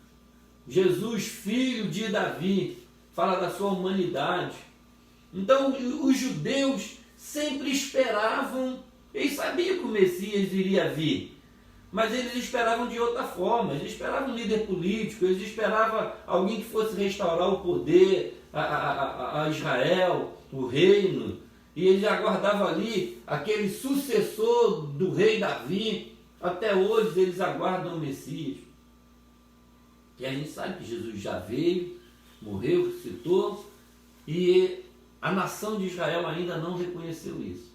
Jesus, filho de Davi, fala da sua humanidade. Então os judeus sempre esperavam, eles sabiam que o Messias iria vir, mas eles esperavam de outra forma. Eles esperavam um líder político, eles esperavam alguém que fosse restaurar o poder a Israel, o reino, e eles aguardavam ali aquele sucessor do rei Davi. Até hoje eles aguardam o Messias. E a gente sabe que Jesus já veio, morreu, ressuscitou, e a nação de Israel ainda não reconheceu isso.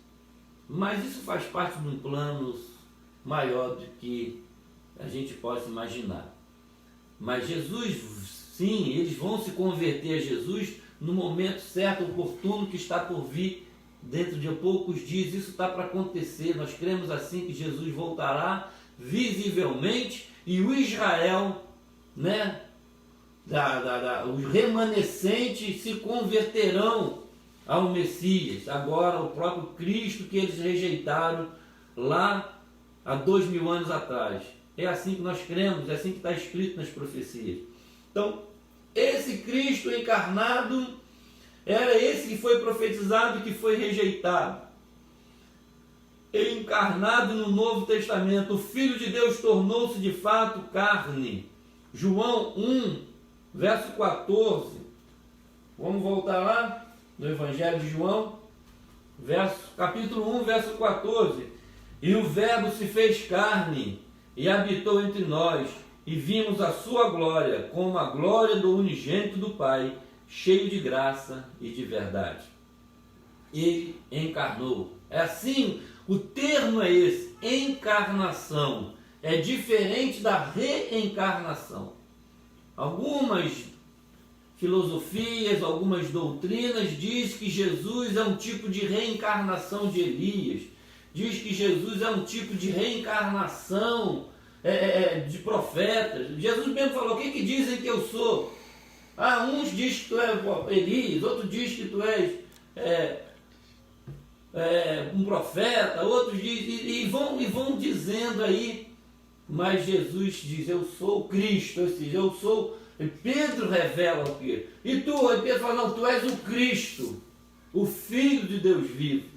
Mas isso faz parte de um plano maior do que a gente possa imaginar. Mas Jesus, sim, eles vão se converter a Jesus no momento certo, oportuno, que está por vir dentro de poucos dias. Isso está para acontecer. Nós cremos assim que Jesus voltará visivelmente e o Israel, né, os remanescentes se converterão ao Messias, agora o próprio Cristo que eles rejeitaram lá há 2000 anos atrás. É assim que nós cremos, é assim que está escrito nas profecias. Então, esse Cristo encarnado era esse que foi profetizado e que foi rejeitado. Encarnado no Novo Testamento, o Filho de Deus tornou-se de fato carne. João 1, verso 14. Vamos voltar lá no Evangelho de João, capítulo 1, verso 14. E o Verbo se fez carne e habitou entre nós, e vimos a sua glória, como a glória do unigênito do Pai, cheio de graça e de verdade. Ele encarnou. É assim, o termo é esse, encarnação. É diferente da reencarnação. Algumas filosofias, algumas doutrinas dizem que Jesus é um tipo de reencarnação de Elias. Diz que Jesus é um tipo de reencarnação de profetas. Jesus mesmo falou: o que dizem que eu sou? Uns dizem que tu és Elias, outros dizem que tu és um profeta, outros dizem, e vão dizendo aí. Mas Jesus diz: eu sou o Cristo, ou seja, eu sou. E Pedro revela o quê? E tu? E Pedro fala: não, tu és o Cristo, o Filho de Deus vivo.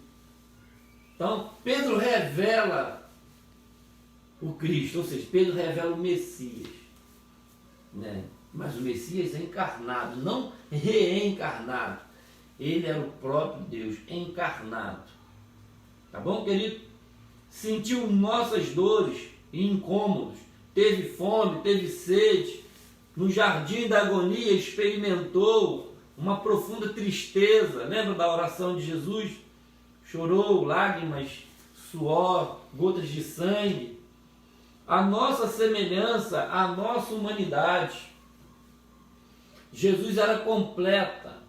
Então, Pedro revela o Cristo, ou seja, Pedro revela o Messias, né? Mas o Messias é encarnado, não reencarnado. Ele era o próprio Deus encarnado. Tá bom, querido? Sentiu nossas dores e incômodos, teve fome, teve sede, no jardim da agonia experimentou uma profunda tristeza. Lembra da oração de Jesus? Chorou, lágrimas, suor, gotas de sangue. A nossa semelhança, a nossa humanidade. Jesus era completa,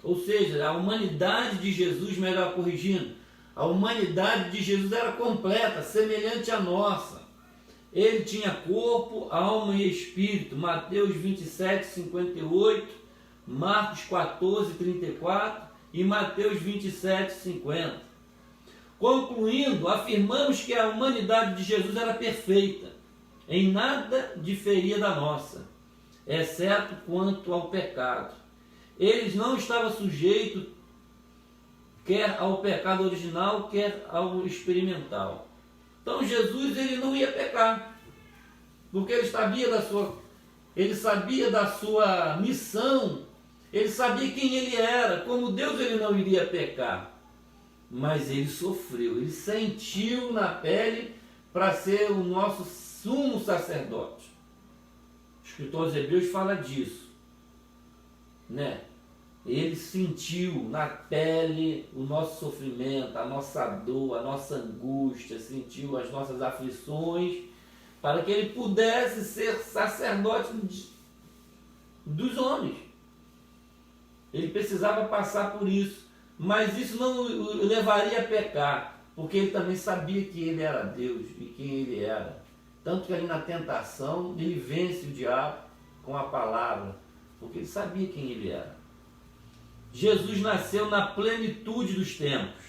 ou seja, a humanidade de Jesus, melhor corrigindo, a humanidade de Jesus era completa, semelhante à nossa. Ele tinha corpo, alma e espírito. Mateus 27, 58, Marcos 14, 34 e Mateus 27, 50. Concluindo, afirmamos que a humanidade de Jesus era perfeita, em nada diferia da nossa, exceto quanto ao pecado. Ele não estava sujeito quer ao pecado original, quer ao experimental. Então Jesus, ele não ia pecar, porque ele sabia da sua missão, ele sabia quem ele era. Como Deus, ele não iria pecar, mas ele sofreu, ele sentiu na pele para ser o nosso sumo sacerdote. O escritor aos Hebreus fala disso, né? Ele sentiu na pele o nosso sofrimento, a nossa dor, a nossa angústia, sentiu as nossas aflições, para que ele pudesse ser sacerdote dos homens. Ele precisava passar por isso, mas isso não o levaria a pecar, porque ele também sabia que ele era Deus e quem ele era. Tanto que ali na tentação ele vence o diabo com a palavra, porque ele sabia quem ele era. Jesus nasceu na plenitude dos tempos.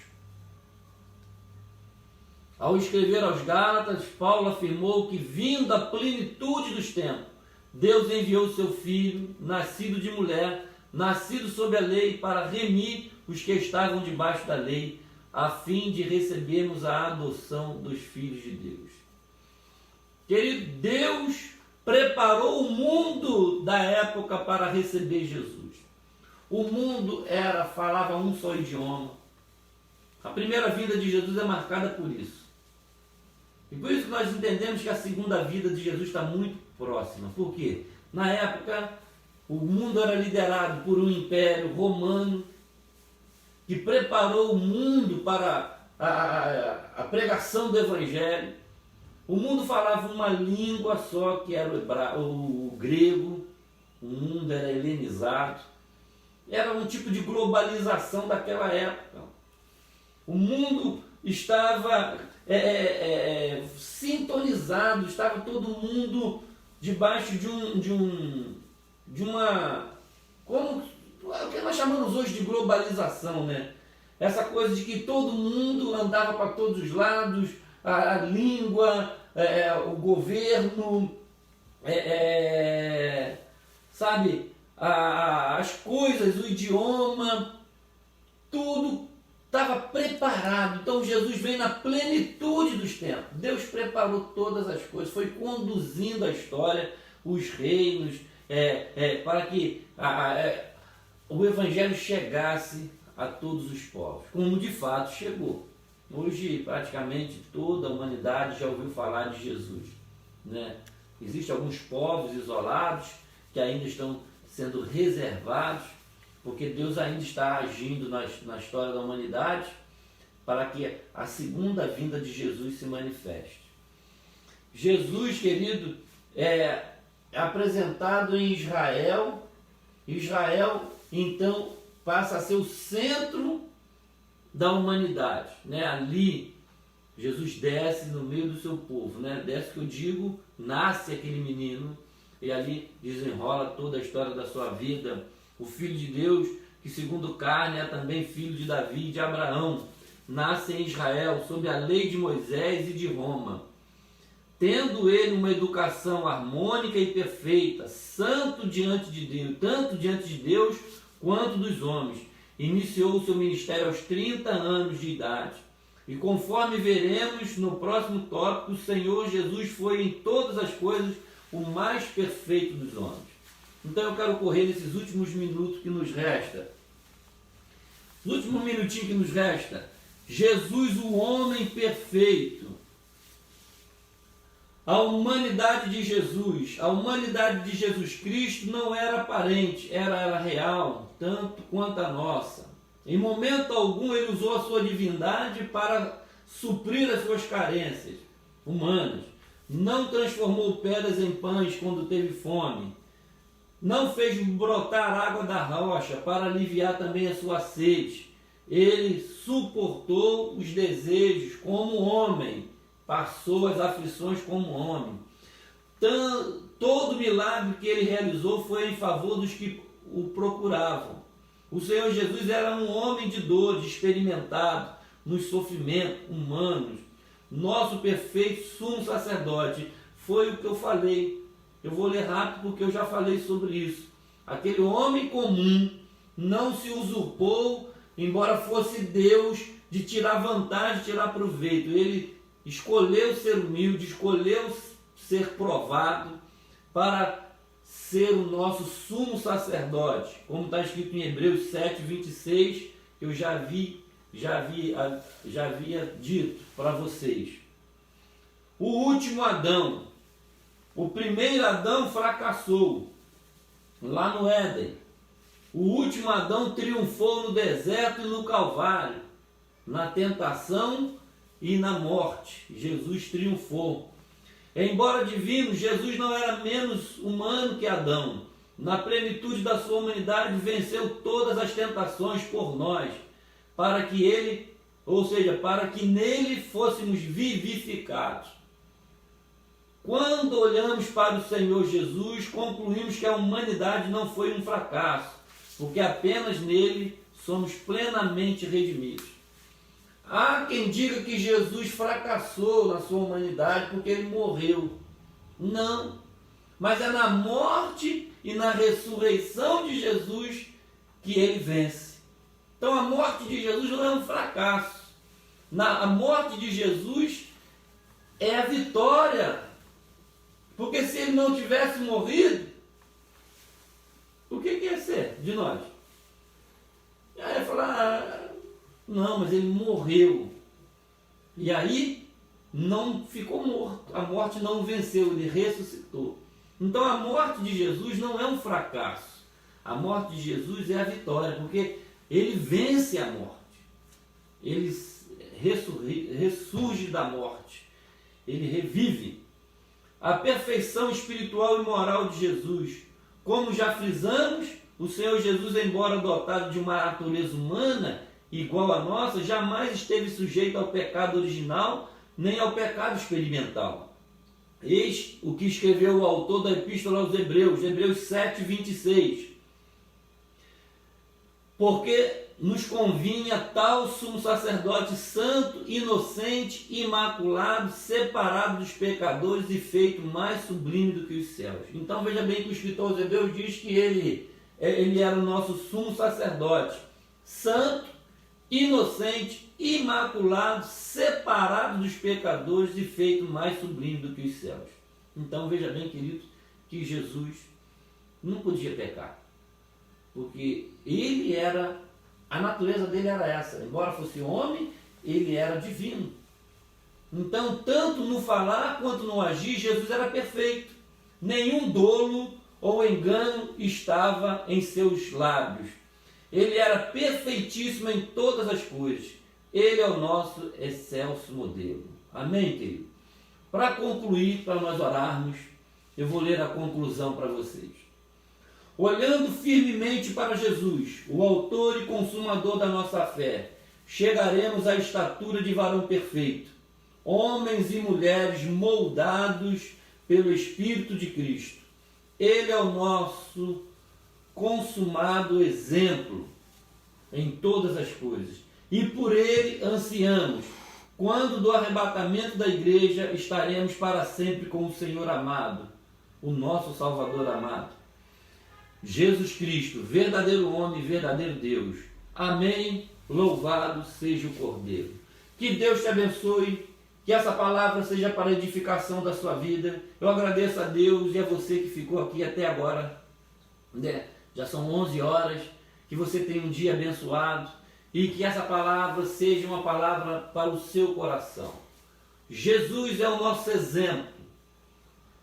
Ao escrever aos Gálatas, Paulo afirmou que, vindo a plenitude dos tempos, Deus enviou seu Filho, nascido de mulher, nascido sob a lei, para remir os que estavam debaixo da lei, a fim de recebermos a adoção dos filhos de Deus. Querido, Deus preparou o mundo da época para receber Jesus. O mundo falava um só idioma. A primeira vinda de Jesus é marcada por isso. E por isso que nós entendemos que a segunda vinda de Jesus está muito próxima. Por quê? Na época, o mundo era liderado por um império romano que preparou o mundo para a pregação do Evangelho. O mundo falava uma língua só, que era o grego. O mundo era helenizado. Era um tipo de globalização daquela época. O mundo estava sintonizado, estava todo mundo debaixo de uma, como o que nós chamamos hoje de globalização, né? Essa coisa de que todo mundo andava para todos os lados, a língua, o governo, sabe, as coisas, o idioma, tudo estava preparado. Então Jesus veio na plenitude dos tempos. Deus preparou todas as coisas, foi conduzindo a história, os reinos, para que o Evangelho chegasse a todos os povos, como de fato chegou. Hoje praticamente toda a humanidade já ouviu falar de Jesus, né? Existem alguns povos isolados que ainda estão sendo reservados, porque Deus ainda está agindo na história da humanidade para que a segunda vinda de Jesus se manifeste. Jesus, querido, é apresentado em Israel. Israel, então, passa a ser o centro da humanidade, né? Ali, Jesus desce no meio do seu povo, né? Desce, que eu digo, nasce aquele menino, e ali desenrola toda a história da sua vida. O Filho de Deus, que segundo carne é também filho de Davi e de Abraão, nasce em Israel, sob a lei de Moisés e de Roma. Tendo ele uma educação harmônica e perfeita, santo diante de Deus, tanto diante de Deus quanto dos homens, iniciou o seu ministério aos 30 anos de idade. E conforme veremos no próximo tópico, o Senhor Jesus foi em todas as coisas o mais perfeito dos homens. Então eu quero correr nesses últimos minutos que nos resta. No último minutinho que nos resta, Jesus, o homem perfeito. A humanidade de Jesus Cristo não era aparente, era real, tanto quanto a nossa. Em momento algum ele usou a sua divindade para suprir as suas carências humanas. Não transformou pedras em pães quando teve fome. Não fez brotar água da rocha para aliviar também a sua sede. Ele suportou os desejos como homem, passou as aflições como homem. Todo milagre que ele realizou foi em favor dos que o procuravam. O Senhor Jesus era um homem de dor, experimentado nos sofrimentos humanos. Nosso perfeito sumo sacerdote. Foi o que eu falei. Eu vou ler rápido porque eu já falei sobre isso. Aquele homem comum não se usurpou, embora fosse Deus, de tirar vantagem, de tirar proveito. Ele escolheu ser humilde, escolheu ser provado para ser o nosso sumo sacerdote, como está escrito em Hebreus 7, 26, que eu já havia dito para vocês. O último Adão, O primeiro Adão fracassou lá no Éden. O último Adão triunfou no deserto e no Calvário, na tentação e na morte. Jesus triunfou. Embora divino, Jesus não era menos humano que Adão. Na plenitude da sua humanidade, venceu todas as tentações por nós, para que ele, ou seja, para que nele fôssemos vivificados. Quando olhamos para o Senhor Jesus, concluímos que a humanidade não foi um fracasso, porque apenas nele somos plenamente redimidos. Há quem diga que Jesus fracassou na sua humanidade porque ele morreu. Não, mas é na morte e na ressurreição de Jesus que ele vence. Então a morte de Jesus não é um fracasso. A morte de Jesus é a vitória. Porque se ele não tivesse morrido, o que ia ser de nós? Aí ia falar, não, mas ele morreu. E aí não ficou morto. A morte não venceu, ele ressuscitou. Então a morte de Jesus não é um fracasso. A morte de Jesus é a vitória, porque ele vence a morte. Ele ressurge da morte. Ele revive. A perfeição espiritual e moral de Jesus. Como já frisamos, o Senhor Jesus, embora dotado de uma natureza humana igual à nossa, jamais esteve sujeito ao pecado original, nem ao pecado experimental. Eis o que escreveu o autor da Epístola aos Hebreus, Hebreus 7, 26. Porque nos convinha tal sumo sacerdote santo, inocente, imaculado, separado dos pecadores e feito mais sublime do que os céus. Então veja bem que o escritor aos Hebreus diz que ele era o nosso sumo sacerdote, santo, inocente, imaculado, separado dos pecadores e feito mais sublime do que os céus. Então veja bem, queridos, que Jesus não podia pecar, porque ele era, a natureza dele era essa, embora fosse homem, ele era divino. Então, tanto no falar quanto no agir, Jesus era perfeito. Nenhum dolo ou engano estava em seus lábios. Ele era perfeitíssimo em todas as coisas. Ele é o nosso excelso modelo. Amém, querido? Para concluir, para nós orarmos, eu vou ler a conclusão para vocês. Olhando firmemente para Jesus, o autor e consumador da nossa fé, chegaremos à estatura de varão perfeito, homens e mulheres moldados pelo Espírito de Cristo. Ele é o nosso consumado exemplo em todas as coisas. E por ele ansiamos, quando do arrebatamento da igreja estaremos para sempre com o Senhor amado, o nosso Salvador amado. Jesus Cristo, verdadeiro homem e verdadeiro Deus. Amém. Louvado seja o Cordeiro. Que Deus te abençoe, que essa palavra seja para a edificação da sua vida. Eu agradeço a Deus e a você que ficou aqui até agora, né? Já são 11 horas, que você tenha um dia abençoado e que essa palavra seja uma palavra para o seu coração. Jesus é o nosso exemplo,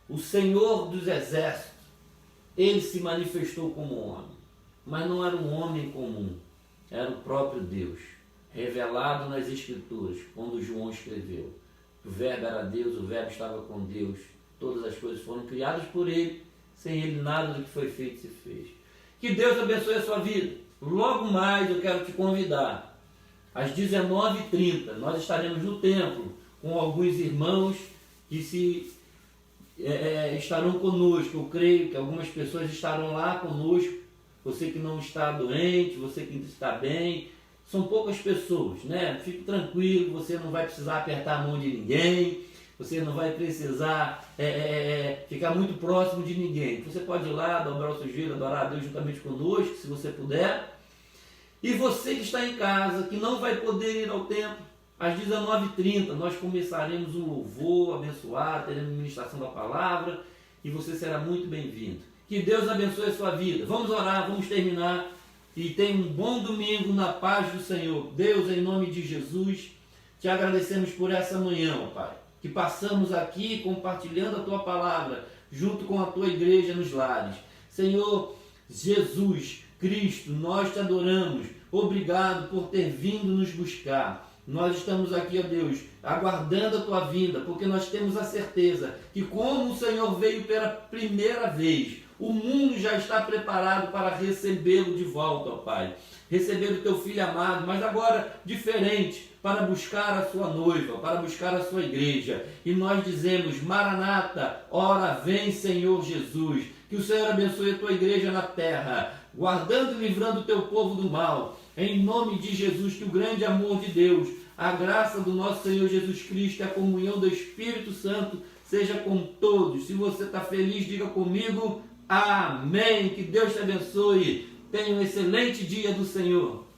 o Senhor dos exércitos. Ele se manifestou como homem, mas não era um homem comum, era o próprio Deus, revelado nas Escrituras, quando João escreveu. O Verbo era Deus, o Verbo estava com Deus, todas as coisas foram criadas por Ele, sem Ele nada do que foi feito se fez. Que Deus abençoe a sua vida. Logo mais eu quero te convidar, às 19h30, nós estaremos no templo, com alguns irmãos que estarão conosco. Eu creio que algumas pessoas estarão lá conosco. Você que não está doente, você que está bem, são poucas pessoas, né? Fique tranquilo, você não vai precisar apertar a mão de ninguém, você não vai precisar ficar muito próximo de ninguém. Você pode ir lá, dobrar o seu joelho, adorar a Deus juntamente conosco, se você puder. E você que está em casa, que não vai poder ir ao templo, às 19h30 nós começaremos um louvor abençoado, teremos ministração da palavra e você será muito bem-vindo. Que Deus abençoe a sua vida. Vamos orar, vamos terminar e tenha um bom domingo na paz do Senhor. Deus, em nome de Jesus, te agradecemos por essa manhã, ó Pai, que passamos aqui compartilhando a Tua palavra, junto com a tua igreja nos lares. Senhor Jesus Cristo, nós te adoramos. Obrigado por ter vindo nos buscar. Nós estamos aqui, ó Deus, aguardando a tua vinda, porque nós temos a certeza que como o Senhor veio pela primeira vez, o mundo já está preparado para recebê-lo de volta, ó Pai. Receber o teu filho amado, mas agora diferente, para buscar a sua noiva, para buscar a sua igreja. E nós dizemos, Maranata, ora vem Senhor Jesus. Que o Senhor abençoe a tua igreja na terra, guardando e livrando o teu povo do mal. Em nome de Jesus, que o grande amor de Deus, a graça do nosso Senhor Jesus Cristo e a comunhão do Espírito Santo seja com todos. Se você está feliz, diga comigo, amém. Que Deus te abençoe. Tenha um excelente dia do Senhor.